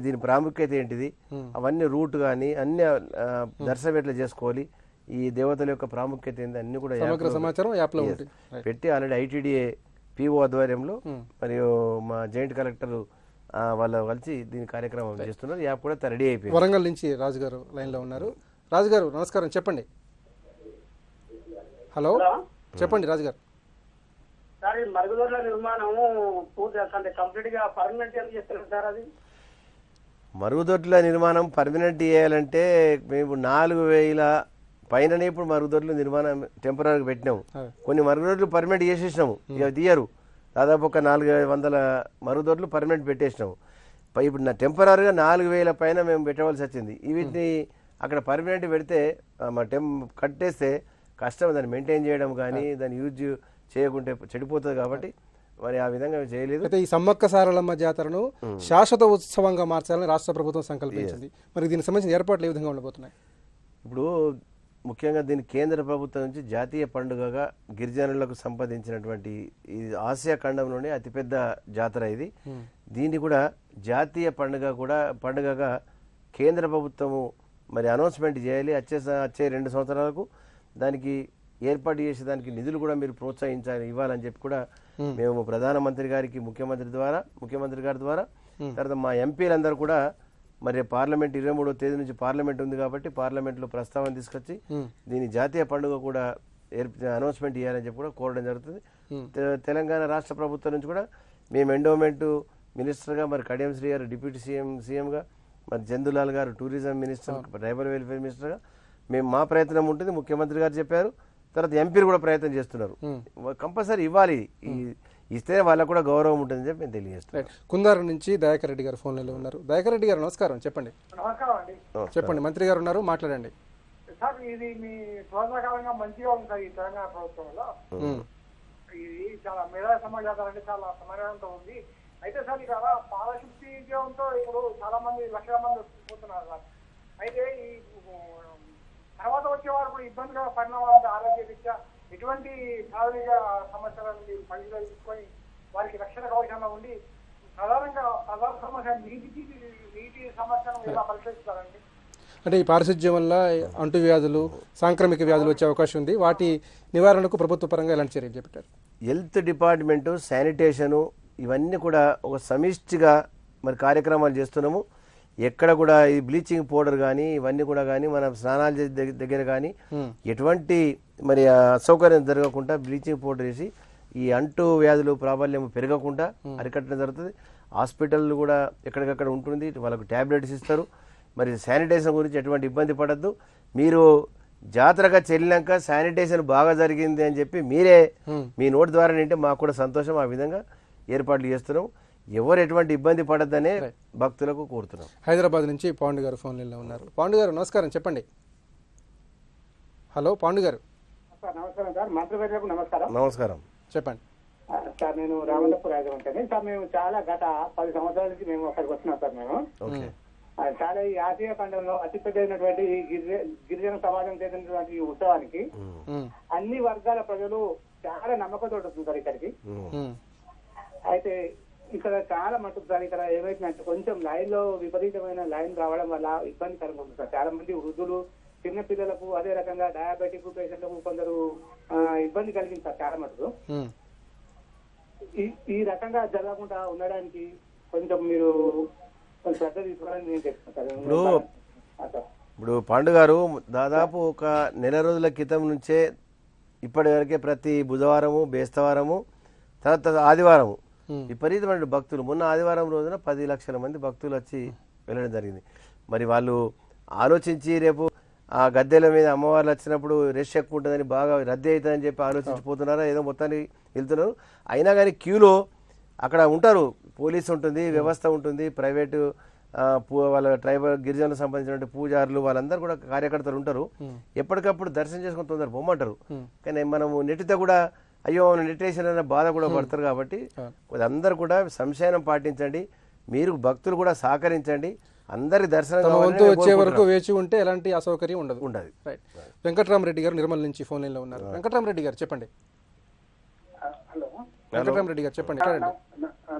దీని ప్రాముఖ్యత ఏంటిది, అవన్నీ రూట్ కానీ అన్ని దర్శనం ఎట్లా చేసుకోవాలి, ఈ దేవతల యొక్క ప్రాముఖ్యత ఏంటి అన్ని కూడా సమగ్ర సమాచారం యాప్ లో పెట్టి ఆల్రెడీ ఐటీడీఏ పిఓ ఆధ్వర్యంలో మరియు మా జాయింట్ కలెక్టర్ వాళ్ళు కలిసి దీని కార్యక్రమం చేస్తున్నారు. యాప్ కూడా రెడీ అయిపోయింది. వరంగల్ నుంచి రాజు గారు లైన్ లో ఉన్నారు. రాజు గారు నమస్కారం, చెప్పండి. హలో, చెప్పండి రాజు గారు. సార్, ఈ మరుగుదొడ్ల నిర్మాణం పూర్తి కంప్లీట్ గా పర్మనెంట్ చేస్తారు సార్. అది మరుగుదొడ్ల నిర్మాణం పర్మనెంట్ చేయాలంటే మేము 4,000 పైననే ఇప్పుడు మరుగుదొడ్లు నిర్మాణం టెంపరీగా పెట్టినాము. కొన్ని మరుగుదొడ్లు పర్మనెంట్ చేసేసినాము, ఇక తీయరు. దాదాపు ఒక 400 మరుగుదొడ్లు పర్మనెంట్ పెట్టేసినాము. ఇప్పుడు టెంపరీగా 4,000 పైన మేము పెట్టవలసి వచ్చింది. వీటిని అక్కడ పర్మనెంట్ పెడితే కట్టేస్తే కష్టం దాన్ని మెయింటైన్ చేయడం కానీ దాన్ని యూజ్ చేయకుంటే చెడిపోతుంది కాబట్టి మరి ఆ విధంగా చేయలేదు. అయితే ఈ సమ్మక్క సారలమ్మ జాతరను శాశ్వత ఉత్సవంగా మార్చాలని రాష్ట్ర ప్రభుత్వం సంకల్పించింది. మరి దీనికి సంబంధించిన ఏర్పాట్లు ఏ విధంగా ఉండబోతున్నాయి? ఇప్పుడు ముఖ్యంగా దీన్ని కేంద్ర ప్రభుత్వం నుంచి జాతీయ పండుగగా గిరిజనులకు సంపాదించినటువంటి ఈ ఆసియా ఖండంలోనే అతిపెద్ద జాతర ఇది. దీన్ని కూడా జాతీయ పండుగగా కేంద్ర ప్రభుత్వము మరి అనౌన్స్మెంట్ చేయాలి. వచ్చే 2 సంవత్సరాలకు దానికి ఏర్పాటు చేసే దానికి నిధులు కూడా మీరు ప్రోత్సహించాలి, ఇవ్వాలని చెప్పి కూడా మేము ప్రధానమంత్రి గారికి ముఖ్యమంత్రి గారి ద్వారా తర్వాత మా ఎంపీలందరూ కూడా మరి పార్లమెంట్ 23వ తేదీ నుంచి పార్లమెంట్ ఉంది కాబట్టి పార్లమెంట్లో ప్రస్తావన తీసుకొచ్చి దీని జాతీయ పండుగ కూడా అనౌన్స్మెంట్ చేయాలని చెప్పి కూడా కోరడం జరుగుతుంది. తెలంగాణ రాష్ట్ర ప్రభుత్వం నుంచి కూడా మేము ఎండోమెంట్ మినిస్టర్గా మరి కడియం శ్రీ గారు డిప్యూటీ సీఎంగా మరి చందులాల్ గారు టూరిజం మినిస్టర్ ట్రైబల్ వెల్ఫేర్ మినిస్టర్గా మేము మా ప్రయత్నం ఉంటుంది. ముఖ్యమంత్రి గారు చెప్పారు, తర్వాత ఎంపీలు కూడా ప్రయత్నం చేస్తున్నారు. కంపల్సరీ ఇవ్వాలి, ఇస్తే వాళ్ళకు కూడా గౌరవం ఉంటుందని చెప్పి నేను తెలియజేస్తున్నాను. కుందారం నుంచి దయాకర్ రెడ్డి గారు ఫోన్లో ఉన్నారు. దయాకర్ రెడ్డి గారు నమస్కారం, చెప్పండి. నమస్కారం అండి. చెప్పండి, మంత్రి గారు ఉన్నారు, మాట్లాడండి. సార్ ఇది మీ ప్రోత్సాహకరంగా మంచిగా ఉంటుంది ఈ తెలంగాణ ప్రభుత్వంలో. ఇది చాలా మేధా సమాజాలు అంటే చాలా సమానంగా ఉంది. అయితే సార్ ఇక్కడ పాలశుద్ధి ఉద్యోగంతో ఇప్పుడు చాలా మంది లక్షల మంది పోతున్నారు సార్. అయితే ఈ తర్వాత వచ్చేవారు కూడా ఇబ్బందిగా పరిణామాలు ఆరోగ్య రీత్యా ఎటువంటి ప్రాథమిక సమస్యలను మీరు పరిధిలో తీసుకొని వారికి రక్షణ కవచంగా ఉండి ప్రధానంగా ప్రధాన సమస్య నీటి సమస్యను ఎలా పరిష్కరిస్తారండి? అంటే ఈ పారిశుధ్యం వల్ల అంటువ్యాధులు, సాంక్రమిక వ్యాధులు వచ్చే అవకాశం ఉంది. వాటి నివారణకు ప్రభుత్వ పరంగా ఎలాంటి చర్యలు చేపట్టారు? హెల్త్ డిపార్ట్మెంటు, శానిటేషను ఇవన్నీ కూడా ఒక సమిష్టిగా మరి కార్యక్రమాలు చేస్తున్నాము. ఎక్కడ కూడా ఈ బ్లీచింగ్ పౌడర్ కానీ ఇవన్నీ కూడా కానీ మనం స్నానాలు దగ్గర కానీ ఎటువంటి మరి అసౌకర్యం జరగకుండా బ్లీచింగ్ పౌడర్ వేసి ఈ అంటు వ్యాధులు ప్రాబల్యం పెరగకుండా అరికట్టడం జరుగుతుంది. హాస్పిటల్ కూడా ఎక్కడికక్కడ ఉంటుంది, వాళ్ళకు ట్యాబ్లెట్స్ ఇస్తారు. మరి శానిటైజేషన్ గురించి ఎటువంటి ఇబ్బంది పడద్దు. మీరు జాతరగా చెల్లినాక శానిటైజేషన్ బాగా జరిగింది అని చెప్పి మీరే మీ నోటి ద్వారా నింటే మాకు కూడా సంతోషం. ఆ విధంగా ఏర్పాట్లు చేస్తున్నాం. ఎవరు ఎటువంటి ఇబ్బంది పడద్దనే భక్తులకు కోరుతున్నాం. హైదరాబాద్ నుంచి పాండు గారు ఫోన్లో ఉన్నారు. పాండు గారు నమస్కారం, చెప్పండి. హలో పాండు గారు. నమస్కారం సార్, మంత్రివర్యులకు నమస్కారం. నమస్కారం, చెప్పండి సార్. నేను రామంతపూర్ రాజమండ్రి సార్. మేము చాలా గత 10 సంవత్సరాల నుంచి మేము అక్కడికి వస్తున్నాం సార్. మేము చాలా ఈ ఆసియా ఖండంలో అతిపెద్దైనటువంటి గిరిజన సమాజం చేసినటువంటి ఈ ఉత్సవానికి అన్ని వర్గాల ప్రజలు చాలా నమ్మకంతో వస్తుంటారు ఇక్కడికి. అయితే ఇక్కడ చాలా మటుకు సార్ ఇక్కడ ఏమైతుందంటే కొంచెం లైన్ లో విపరీతమైన లైన్ రావడం వల్ల ఇబ్బంది కలుగుతుంది సార్. చాలా మంది వృద్ధులు, చిన్న పిల్లలకు, అదే రకంగా డయాబెటిక్ పేషెంట్లకు కొందరు ఇబ్బంది కలిగింది సార్ చాలా మటుకు. ఈ రకంగా జరగకుండా ఉండడానికి కొంచెం మీరు శ్రద్ధ తీసుకోవాలని నేను చెప్తాను. ఇప్పుడు పాండు గారు దాదాపు ఒక నెల రోజుల క్రితం నుంచే ఇప్పటి వరకే ప్రతి బుధవారము, బేస్తవారము, తర్వాత ఆదివారము విపరీతమైన భక్తులు. మొన్న ఆదివారం రోజున 10 లక్షల మంది భక్తులు వచ్చి వెళ్ళడం జరిగింది. మరి వాళ్ళు ఆలోచించి రేపు ఆ గద్దెల మీద అమ్మవార్లు వచ్చినప్పుడు రష్ ఎక్కువ ఉంటుందని, బాగా రద్దీ అవుతుందని చెప్పి ఆలోచించిపోతున్నారా, ఏదో మొత్తాన్ని వెళ్తున్నారు. అయినా కానీ క్యూలో అక్కడ ఉంటారు, పోలీసు ఉంటుంది, వ్యవస్థ ఉంటుంది, ప్రైవేటు వాళ్ళ ట్రైబల్ గిరిజనులకు సంబంధించిన పూజారులు వాళ్ళందరూ కూడా కార్యకర్తలు ఉంటారు. ఎప్పటికప్పుడు దర్శనం చేసుకుని తొందర పొమ్మంటారు. కానీ మనము నెట్టితే కూడా అయ్యో నెట్టేషన్ అనే బాధ కూడా పడతారు. కాబట్టి అందరూ కూడా సంశయం పాటించండి, మీరు భక్తులు కూడా సహకరించండి. అందరి దర్శనం వచ్చే వరకు వేచి ఉంటే ఎలాంటి అసౌకర్యం ఉండదు. రైట్. వెంకటరామరెడ్డి గారు నిర్మల్ నుంచి ఫోన్ లైన్ లో ఉన్నారు. వెంకటరామరెడ్డి గారు చెప్పండి. హలో వెంకటరామరెడ్డి గారు చెప్పండి.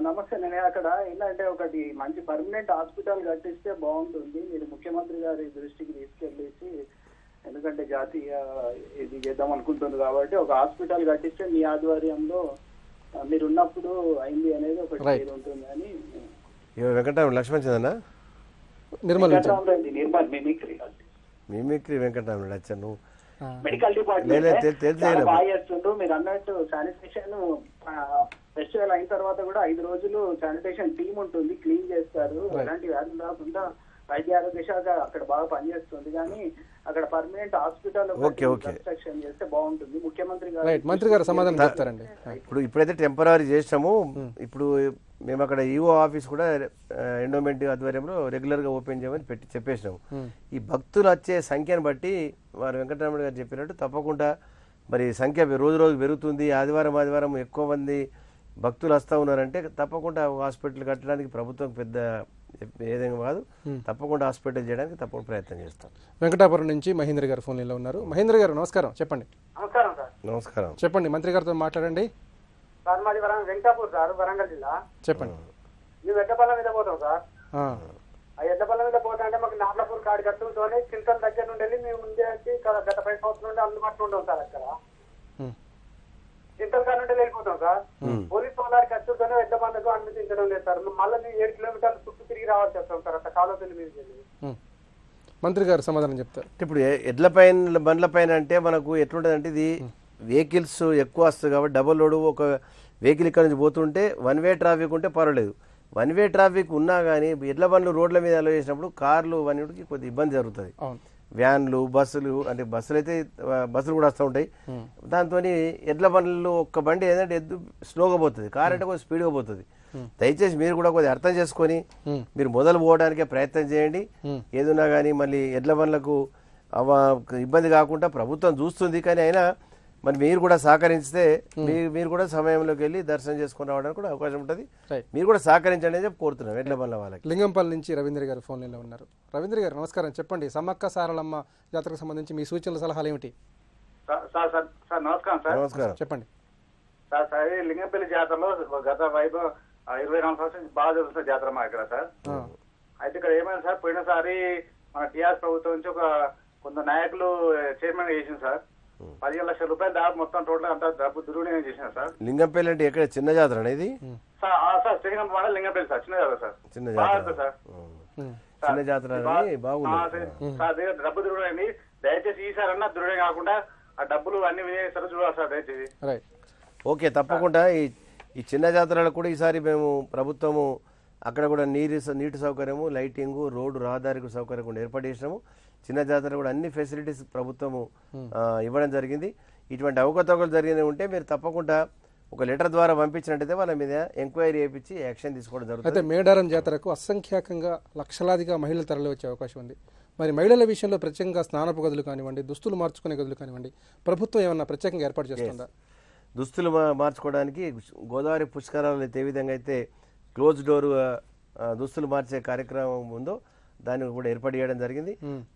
నమస్తే. నేను అక్కడ ఇలా అంటే ఒకటి మంచి పర్మనెంట్ హాస్పిటల్ కట్టిస్తే బాగుంటుంది. మీరు ముఖ్యమంత్రి గారి దృష్టికి తీసుకెళ్ళేసి, ఎందుకంటే జాతీయ ఇది చేద్దాం అనుకుంటుంది కాబట్టి ఒక హాస్పిటల్ కట్టిస్తే మీ ఆధ్వర్యంలో మీరు ఉన్నప్పుడు అయింది అనేది ఒకటి పేరు ఉంటుంది అని. వెంకటరామ లక్ష్మణ్ చందనా నిర్మల్ మిమిక్రీ వెంకటరామరెడ్డి వచ్చా నువ్వు మెడికల్ డిపార్ట్మెంట్ బాగా చేస్తుండ్రు. మీరు అన్నట్టు శానిటేషన్ ఫెస్టివల్ అయిన తర్వాత కూడా 5 రోజులు శానిటేషన్ టీమ్ ఉంటుంది, క్లీన్ చేస్తారు. ఎలాంటి వ్యాధులు రాకుండా వైద్య ఆరోగ్య శాఖ అక్కడ బాగా పనిచేస్తుంది, కానీ అక్కడ పర్మనెంట్ హాస్పిటల్ కన్స్ట్రక్షన్ చేస్తే బాగుంటుంది. ముఖ్యమంత్రి రైట్, మంత్రి గారు సమాధానం చెప్తారండి. ఇప్పుడైతే టెంపరీ చేసినాము. ఇప్పుడు మేము అక్కడ ఈఓ ఆఫీస్ కూడా ఎండోమెంట్ ఆధ్వర్యంలో రెగ్యులర్ గా ఓపెన్ చేయమని చెప్పేసినాము. ఈ భక్తులు వచ్చే సంఖ్యను బట్టి వారు వెంకటరమణ గారు చెప్పినట్టు తప్పకుండా మరి సంఖ్య రోజు రోజు పెరుగుతుంది. ఆదివారం ఎక్కువ మంది భక్తులు వస్తూ ఉన్నారంటే తప్పకుండా హాస్పిటల్ కట్టడానికి ప్రభుత్వం పెద్ద ఏదైనా కాదు, తప్పకుండా హాస్పిటల్ చేయడానికి తప్పకుండా ప్రయత్నం చేస్తాం. వెంకటాపురం నుంచి మహేంద్ర గారు ఫోన్ లో ఉన్నారు. మహేంద్ర గారు నమస్కారం, చెప్పండి. నమస్కారం సార్. నమస్కారం, చెప్పండి, మంత్రి గారితో మాట్లాడండి. సార్ మాది వెంకటాపూర్ సార్, వరంగల్ జిల్లా. చెప్పండి. మేము ఎడ్లపల్లం మీద పోతాం సార్. ఆ ఎడ్లపల్లం మీద పోతా అంటే మాకు నార్లపూర్ కాడి కట్టుతోనే చింతల దగ్గర నుండి వెళ్ళి మేము ముందే వచ్చి గత 5 సంవత్సరాల నుండి అందుబాటులో ఉంటాం సార్. అక్కడ చింతల కాడ నుండి వెళ్ళిపోతాం సార్. పోలీస్ వాళ్ళ కట్టుతోనే ఎడ్ల బండ్లకు అనుమతించడం లేదు సార్. మళ్ళీ 7 కిలోమీటర్లు చుట్టూ తిరిగి రావాల్సి వస్తాం సార్. అట్లా కాలువపల్లి మీద వెళ్ళి. మంత్రి గారు సమాధానం చెప్తారు. ఇప్పుడు బండ్ల పైన అంటే మనకు ఎట్లుంటది అంటే ఇది వెహికల్స్ ఎక్కువ వస్తుంది కాబట్టి డబుల్ లోడ్ ఒక వెహికల్ ఇక్కడ నుంచి పోతుంటే 1 వే ట్రాఫిక్ ఉంటే పర్వాలేదు. 1 వే ట్రాఫిక్ ఉన్నా కానీ ఎడ్ల బండ్లు రోడ్ల మీద అలో చేసినప్పుడు కార్లు అన్నిటికి కొద్ది ఇబ్బంది జరుగుతుంది. వ్యాన్లు, బస్సులు, అంటే బస్సులు అయితే బస్సులు కూడా వస్తూ ఉంటాయి. దాంతో ఎడ్ల బండ్లు ఒక్క బండి ఏదంటే ఎద్దు స్లోగా పోతుంది, కార్ అంటే కొంచెం స్పీడ్గా పోతుంది. దయచేసి మీరు కూడా కొద్దిగా అర్థం చేసుకొని మీరు మొదలు పోవడానికే ప్రయత్నం చేయండి. ఏదున్నా కానీ మళ్ళీ ఎడ్ల బండ్లకు ఇబ్బంది కాకుండా ప్రభుత్వం చూస్తుంది, కానీ అయినా మరి మీరు కూడా సహకరిస్తే మీరు కూడా సమయంలోకి వెళ్ళి దర్శనం చేసుకుని రావడానికి కూడా అవకాశం ఉంటుంది. మీరు కూడా సహకరించండి అని చెప్పి కోరుతున్నాం ఎడ్ల బండ్ల వాళ్ళకి. లింగంపల్లి నుంచి రవీంద్ర గారు ఫోన్ లో ఉన్నారు. రవీంద్ర గారు నమస్కారం, చెప్పండి. సమ్మక్క సారలమ్మ జాతరకు సంబంధించి మీ సూచనలు, సలహాలు ఏమిటి? సార్ నమస్కారం సార్. నమస్కారం, చెప్పండి. సార్ లింగంపల్లి జాతరలో గత 24 సంవత్సరాల నుంచి బాగా జరుగుతుంది జాతర మా ఇక్కడ సార్. అయితే ఇక్కడ ఏమైంది సార్, పోయినసారి మన టీఆర్ఎస్ ప్రభుత్వం నుంచి కొంత నాయకులు చైర్మన్ చేసింది సార్. 15 లక్షల రూపాయలు దాదాపు మొత్తం టోటల్ అంతా డబ్బు దుర్వినియోగం చేసినారు సార్. లింగంపల్లి అంటే ఎక్కడ చిన్న జాతర అనేది? సార్ శ్రీకాంత్ లింగంపల్లి సార్, చిన్న జాతర సార్. చిన్న జాతర సార్, చిన్న జాతర బాగుంది సార్. డబ్బు దుర్వినియోగం, దయచేసి ఈసారి అన్నా దుర్వినియోగం కాకుండా ఆ డబ్బులు అన్ని వినియోగిస్తారు చూడాలి సార్ దయచేసి. ఓకే, తప్పకుండా ఈ చిన్న జాతరలకు కూడా ఈసారి మేము ప్రభుత్వము అక్కడ కూడా నీటి సౌకర్యము, లైటింగ్, రోడ్డు, రహదారికి సౌకర్యం కూడా ఏర్పాటు చేసినాము. చిన్న జాతర కూడా అన్ని ఫెసిలిటీస్ ప్రభుత్వము ఇవ్వడం జరిగింది. ఇటువంటి అవకతవకలు జరిగినవి ఉంటే మీరు తప్పకుండా ఒక లెటర్ ద్వారా పంపించినట్టయితే వాళ్ళ మీద ఎంక్వైరీ చేయించి యాక్షన్ తీసుకోవడం జరుగుతుంది. అయితే మేడారం జాతరకు అసంఖ్యాకంగా లక్షలాదిగా మహిళలు తరలి వచ్చే అవకాశం ఉంది. మరి మహిళల విషయంలో ప్రత్యేకంగా స్నానపు గదులు కానివ్వండి, దుస్తులు మార్చుకునే గదులు కానివ్వండి, ప్రభుత్వం ఏమన్నా ప్రత్యేకంగా ఏర్పాటు చేస్తుందా? దుస్తులు మార్చుకోవడానికి గోదావరి పుష్కరాలు అయితే ఏ విధంగా అయితే క్లోజ్ డోర్ దుస్తులు మార్చే కార్యక్రమం ఉందో దాన్ని కూడా ఏర్పాటు చేయడం జరిగింది.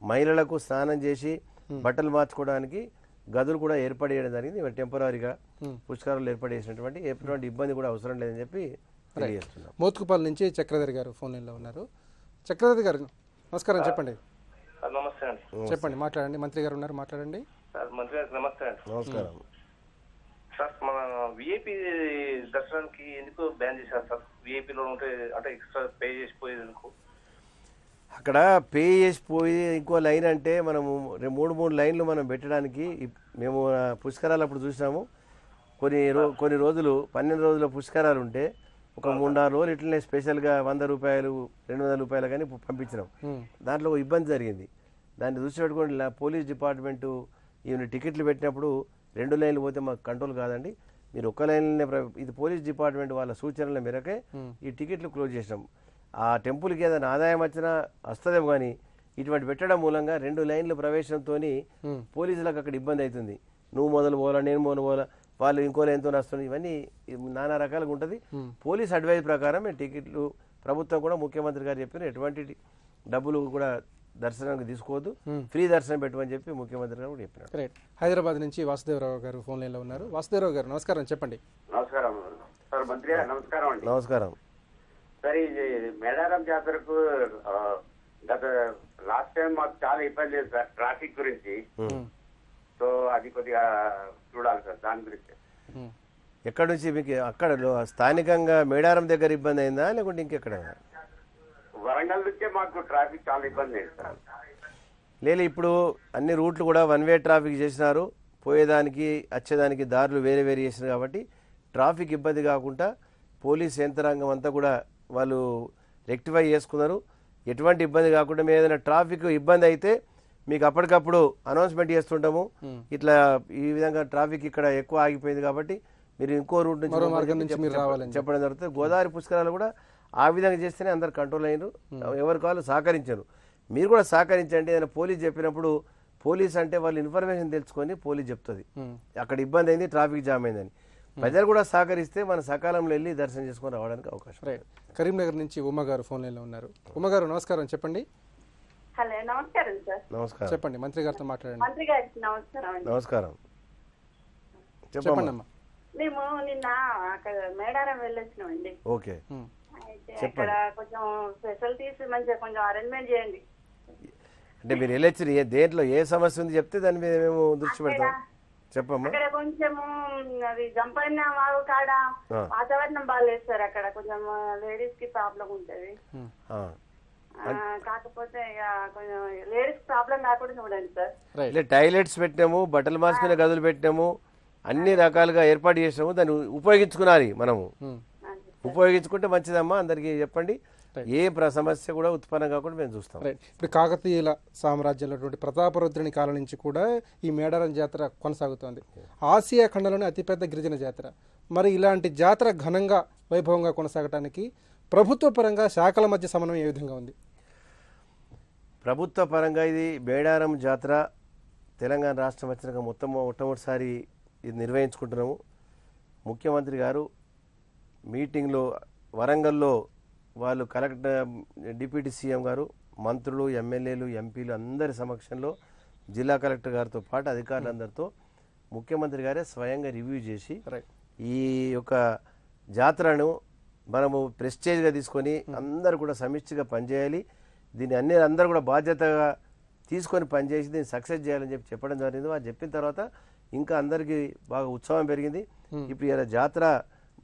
మహిళలకు స్నానం చేసి బట్టలు మార్చుకోవడానికి గదులు కూడా ఏర్పాటు చేయడం జరిగింది. టెంపరీగా పుష్కరాలు ఏర్పాటు చేసినటువంటి ఎటువంటి ఇబ్బంది కూడా అవసరం లేదని చెప్పి తెలియజేస్తున్నాం. మోత్కుపల్లి నుంచి చక్రధర్ గారు ఫోన్ లైన్లో ఉన్నారు. చక్రధర్ గారు నమస్కారం, చెప్పండి. నమస్తే అండి. చెప్పండి, మాట్లాడండి. మంత్రి గారు ఉన్నారు, మాట్లాడండి. మంత్రి గారు నమస్తే అండి. నమస్కారం సార్. మన విఐపి దర్శనానికి ఎందుకు బ్యాన్ చేశారు సార్? విఐపిలో ఉంటే అంటే ఎక్స్ట్రా పే చేసిపోయేది ఎందుకు? అక్కడ పే చేసిపోయి ఇంకో లైన్ అంటే మనము 3 లైన్లు మనం పెట్టడానికి మేము పుష్కరాలు అప్పుడు చూసినాము. కొన్ని రోజులు 12 రోజుల పుష్కరాలు ఉంటే ఒక 3-4 రోజులు ఇట్లనే స్పెషల్గా 100 రూపాయలు 200 రూపాయలు కానీ పంపించినాం. దాంట్లో ఇబ్బంది జరిగింది. దాన్ని దృష్టి పెట్టుకొని పోలీస్ డిపార్ట్మెంటు ఈవెన్ టికెట్లు పెట్టినప్పుడు 2 లైన్లు పోతే మాకు కంట్రోల్ కాదండి, మీరు ఒక్క లైన్లనే, ఇది పోలీస్ డిపార్ట్మెంట్ వాళ్ళ సూచనల మేరకే ఈ టికెట్లు క్లోజ్ చేసినాం. ఆ టెంపుల్కి ఏదైనా ఆదాయం వచ్చినా వస్తుందేమో కానీ ఇటువంటి పెట్టడం మూలంగా 2 లైన్లు ప్రవేశంతో పోలీసులకు అక్కడ ఇబ్బంది అవుతుంది. నువ్వు మొదలు పోవాలా, నేను మొదలు పోవాలా, వాళ్ళు ఇంకో లైన్తో వస్తుంది, ఇవన్నీ నానా రకాలుగా ఉంటుంది. పోలీస్ అడ్వైజ్ ప్రకారం మేము టికెట్లు, ప్రభుత్వం కూడా ముఖ్యమంత్రి గారు చెప్పిన ఎటువంటి డబ్బులు కూడా దర్శనానికి తీసుకోవద్దు, ఫ్రీ దర్శనం పెట్టమని చెప్పి ముఖ్యమంత్రి గారు కూడా చెప్పినారు. హైదరాబాద్ నుంచి వాసుదేవరావు గారు ఫోన్ లైన్లో ఉన్నారు. వాసుదేవరావు గారు నమస్కారం, చెప్పండి. నమస్కారం సార్. మంత్రి గారు నమస్కారం అండి. నమస్కారం సార్. ఇది మేడారం జాతరకు గత లాస్ట్ టైం మాకు చాలా ఇబ్బంది లేదు సార్ ట్రాఫిక్ గురించి. సో అది కొద్దిగా చూడాలి సార్ దాని గురించి. ఎక్కడి నుంచి మీకు అక్కడ స్థానికంగా మేడారం దగ్గర ఇబ్బంది అయిందా లేకుంటే ఇంకెక్కడ? వరంగల్ నుంచే మాకు ట్రాఫిక్ చాలా ఇబ్బంది అయింది సార్. లేదు, ఇప్పుడు అన్ని రూట్లు కూడా 1 వే ట్రాఫిక్ చేసినారు. పోయేదానికి వచ్చేదానికి దారులు వేరే చేసినారు కాబట్టి ట్రాఫిక్ ఇబ్బంది కాకుండా పోలీస్ యంత్రాంగం అంతా కూడా వాళ్ళు రెక్టిఫై చేసుకున్నారు. ఎటువంటి ఇబ్బంది కాకుండా మేము ఏదైనా ట్రాఫిక్ ఇబ్బంది అయితే మీకు అప్పటికప్పుడు అనౌన్స్మెంట్ చేస్తుంటాము, ఇట్లా ఈ విధంగా ట్రాఫిక్ ఇక్కడ ఎక్కువ ఆగిపోయింది కాబట్టి మీరు ఇంకో రూట్ నుంచి చెప్పడం జరుగుతుంది. గోదావరి పుష్కరాలు కూడా ఆ విధంగా చేస్తేనే అందరు కంట్రోల్ అయినారు, ఎవరి కాళ్ళు సహకరించారు. మీరు కూడా సహకరించండి. ఏదైనా పోలీస్ చెప్పినప్పుడు పోలీస్ అంటే వాళ్ళు ఇన్ఫర్మేషన్ తెలుసుకొని పోలీస్ చెప్తుంది అక్కడ ఇబ్బంది అయింది, ట్రాఫిక్ జామ్ అయిందని. ప్రజలు కూడా సహకరిస్తే మన సకాలంలో వెళ్ళి దర్శనం చేసుకొని రావడానికి అవకాశం. కరీంనగర్ నుంచి ఉమ్మ గారు ఫోన్ లైన్లో ఉన్నారు. ఉమ్మ గారు నమస్కారం, చెప్పండి. హలో, నమస్కారం సార్. నమస్కారం, చెప్పండి. మంత్రి గారితో మాట్లాడండి. మంత్రి గారికి నమస్కారం. నమస్కారం, చెప్పండి అమ్మా. మేము నిన్న అక్కడ మేడారం వెళ్ళొచ్చినామండి. ఓకే, అయితే అక్కడ కొంచెం ఫెసిలిటీస్ మంచిగా కొంచెం అరేంజ్మెంట్ చేయండి. అంటే మీరు వెళ్ళొచ్చి దేంట్లో ఏ సమస్య ఉంది చెప్తే దాని మీద మేము దృష్టి పెడతాం. చెప్పమ్మా. అక్కడ కొంచెము అది జంపైన వాగు కాడ వాతావరణం బాగాలేదు సార్. అక్కడ కొంచెం లేడీస్ కి ప్రాబ్లం ఉంటది. కాకపోతే ఇక కొంచెం లేడీస్ ప్రాబ్లం కాకుండా చూడండి సార్. టాయిలెట్స్ పెట్టినాము, బట్టలు మార్చుకునే గదులు పెట్టినాము, అన్ని రకాలుగా ఏర్పాటు చేసినాము. దాన్ని ఉపయోగించుకున్నాలి, మనము ఉపయోగించుకుంటే మంచిదమ్మా. అందరికి చెప్పండి, ఏ సమస్య కూడా ఉత్పన్నం కాకుండా మేము చూస్తాం. ఇప్పుడు కాకతీయుల సామ్రాజ్యంలో ప్రతాపరుద్రుని కాలం నుంచి కూడా ఈ మేడారం జాతర కొనసాగుతోంది. ఆసియా ఖండంలోనే అతిపెద్ద గిరిజన జాతర. మరి ఇలాంటి జాతర ఘనంగా వైభవంగా కొనసాగటానికి ప్రభుత్వ పరంగా శాఖల మధ్య సమన్వయం ఏ విధంగా ఉంది? ప్రభుత్వ పరంగా ఇది మేడారం జాతర తెలంగాణ రాష్ట్రం వచ్చినాక మొట్టమొదటిసారి ఇది నిర్వహించుకుంటున్నాము. ముఖ్యమంత్రి గారు మీటింగ్లో వరంగల్లో వాళ్ళు కలెక్టర్, డిప్యూటీ సీఎం గారు, మంత్రులు, ఎమ్మెల్యేలు, ఎంపీలు అందరి సమక్షంలో జిల్లా కలెక్టర్ గారితో పాటు అధికారులందరితో ముఖ్యమంత్రి గారే స్వయంగా రివ్యూ చేసి ఈ యొక్క జాతరను మనము ప్రెస్టేజ్గా తీసుకొని అందరూ కూడా సమిష్టిగా పనిచేయాలి, దీన్ని అందరూ కూడా బాధ్యతగా తీసుకొని పనిచేసి దీన్ని సక్సెస్ చేయాలని చెప్పడం జరిగింది. అది చెప్పిన తర్వాత ఇంకా అందరికీ బాగా ఉత్సాహం పెరిగింది. ఇప్పుడు ఇలా జాతర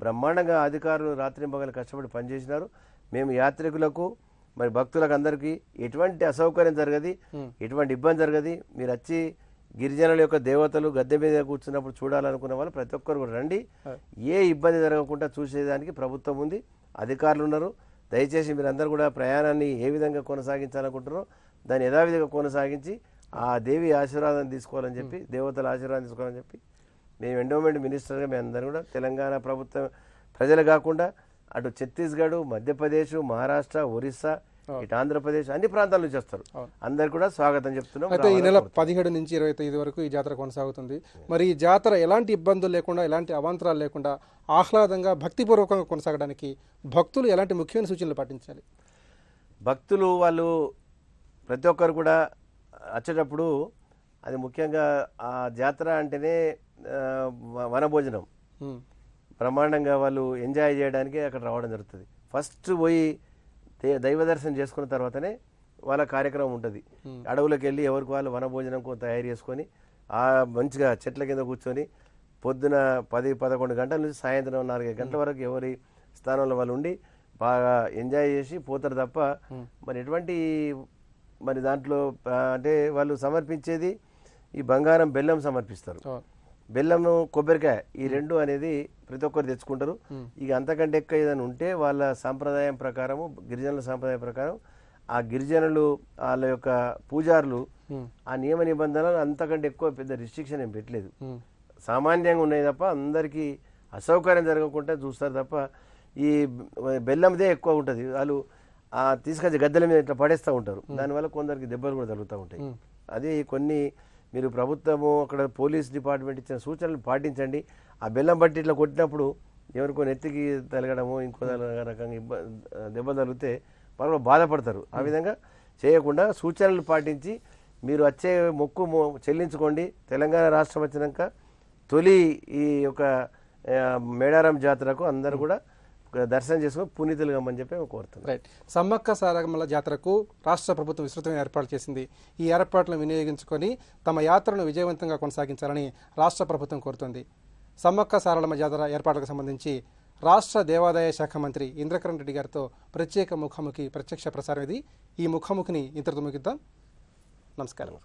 బ్రహ్మాండంగా అధికారులు రాత్రింబగలు కష్టపడి పనిచేసినారు. మేము యాత్రికులకు మరి భక్తులకు అందరికీ ఎటువంటి అసౌకర్యం జరగదు, ఎటువంటి ఇబ్బంది జరగదు. మీరు వచ్చి గిరిజనుల యొక్క దేవతలు గద్దె మీద కూర్చున్నప్పుడు చూడాలనుకున్న వాళ్ళు ప్రతి ఒక్కరు కూడా రండి. ఏ ఇబ్బంది జరగకుండా చూసేదానికి ప్రభుత్వం ఉంది, అధికారులు ఉన్నారు. దయచేసి మీరందరూ కూడా ప్రయాణాన్ని ఏ విధంగా కొనసాగించాలనుకుంటున్నారో దాన్ని యథావిధిగా కొనసాగించి ఆ దేవి ఆశీర్వాదం తీసుకోవాలని చెప్పి, దేవతల ఆశీర్వాదం తీసుకోవాలని చెప్పి మేము ఎండోమెంట్ మినిస్టర్గా మేము అందరం కూడా తెలంగాణ ప్రభుత్వం ప్రజలు కాకుండా అటు ఛత్తీస్గఢ్, మధ్యప్రదేశ్, మహారాష్ట్ర, ఒరిస్సా, ఇటు ఆంధ్రప్రదేశ్ అన్ని ప్రాంతాల నుంచి వస్తారు. అందరికి కూడా స్వాగతం చెప్తున్నాం. అయితే ఈ నెల 17 నుంచి 25 వరకు ఈ జాతర కొనసాగుతుంది. మరి ఈ జాతర ఎలాంటి ఇబ్బందులు లేకుండా, ఎలాంటి అవాంతరాలు లేకుండా ఆహ్లాదంగా భక్తిపూర్వకంగా కొనసాగడానికి భక్తులు ఎలాంటి ముఖ్యమైన సూచనలు పాటించాలి? భక్తులు వాళ్ళు ప్రతి ఒక్కరు కూడా వచ్చేటప్పుడు అది ముఖ్యంగా ఆ జాతర అంటేనే వనభోజనం బ్రహ్మాండంగా వాళ్ళు ఎంజాయ్ చేయడానికి అక్కడ రావడం జరుగుతుంది. ఫస్ట్ పోయి దైవ దర్శనం చేసుకున్న తర్వాతనే వాళ్ళ కార్యక్రమం ఉంటుంది. అడవులకు వెళ్ళి ఎవరికి వాళ్ళు వనభోజనం తయారు చేసుకొని ఆ మంచిగా చెట్ల కింద కూర్చొని పొద్దున 10-11 గంటల నుంచి సాయంత్రం 4 గంటల వరకు ఎవరి స్థానంలో వాళ్ళు ఉండి బాగా ఎంజాయ్ చేసి పోతారు తప్ప మరి ఎటువంటి మరి దాంట్లో అంటే వాళ్ళు సమర్పించేది ఈ బంగారం, బెల్లం సమర్పిస్తారు. బెల్లము, కొబ్బరికాయ ఈ రెండు అనేది ప్రతి ఒక్కరు తెచ్చుకుంటారు. ఇక అంతకంటే ఎక్కువ ఏదైనా ఉంటే వాళ్ళ సాంప్రదాయం ప్రకారము, గిరిజనుల సాంప్రదాయం ప్రకారం ఆ గిరిజనులు వాళ్ళ యొక్క పూజారులు ఆ నియమ నిబంధనలు అంతకంటే ఎక్కువ పెద్ద రిస్ట్రిక్షన్ ఏం పెట్టలేదు. సామాన్యంగా ఉన్నాయి తప్ప అందరికీ అసౌకర్యం జరగకుండా చూస్తారు తప్ప ఈ బెల్లందే ఎక్కువ ఉంటుంది. వాళ్ళు తీసుకొచ్చి గద్దెల మీద ఇట్లా పడేస్తూ ఉంటారు. దానివల్ల కొందరికి దెబ్బలు కూడా తగులుతూ ఉంటాయి. అది కొన్ని మీరు ప్రభుత్వము అక్కడ పోలీస్ డిపార్ట్మెంట్ ఇచ్చిన సూచనలు పాటించండి. ఆ బెల్లం బట్టి ఇట్లా కొట్టినప్పుడు ఎవరికో నెత్తికి తలగడము, ఇంకో రకంగా దెబ్బలు తగిలితే వాళ్ళు బాధపడతారు. ఆ విధంగా చేయకుండా సూచనలు పాటించి మీరు వచ్చే మొక్కు చెల్లించుకోండి. తెలంగాణ రాష్ట్రం వచ్చినాక తొలి ఈ యొక్క మేడారం జాతరకు అందరూ కూడా దర్శనం చేసుకుని పునీతులు కమ్మని చెప్పి కోరుతున్నాం. రైట్. సమ్మక్క సారమ్మల జాతరకు రాష్ట్ర ప్రభుత్వం విస్తృతమైన ఏర్పాట్లు చేసింది. ఈ ఏర్పాట్లను వినియోగించుకొని తమ యాత్రను విజయవంతంగా కొనసాగించాలని రాష్ట్ర ప్రభుత్వం కోరుతోంది. సమ్మక్క సారలమ్మ జాతర ఏర్పాట్లకు సంబంధించి రాష్ట్ర దేవాదాయ శాఖ మంత్రి ఇంద్రకరణ్ రెడ్డి గారితో ప్రత్యేక ముఖాముఖి ప్రత్యక్ష ప్రసారం ఇది. ఈ ముఖాముఖిని ఇంతటితో ముగిద్దాం. నమస్కారం.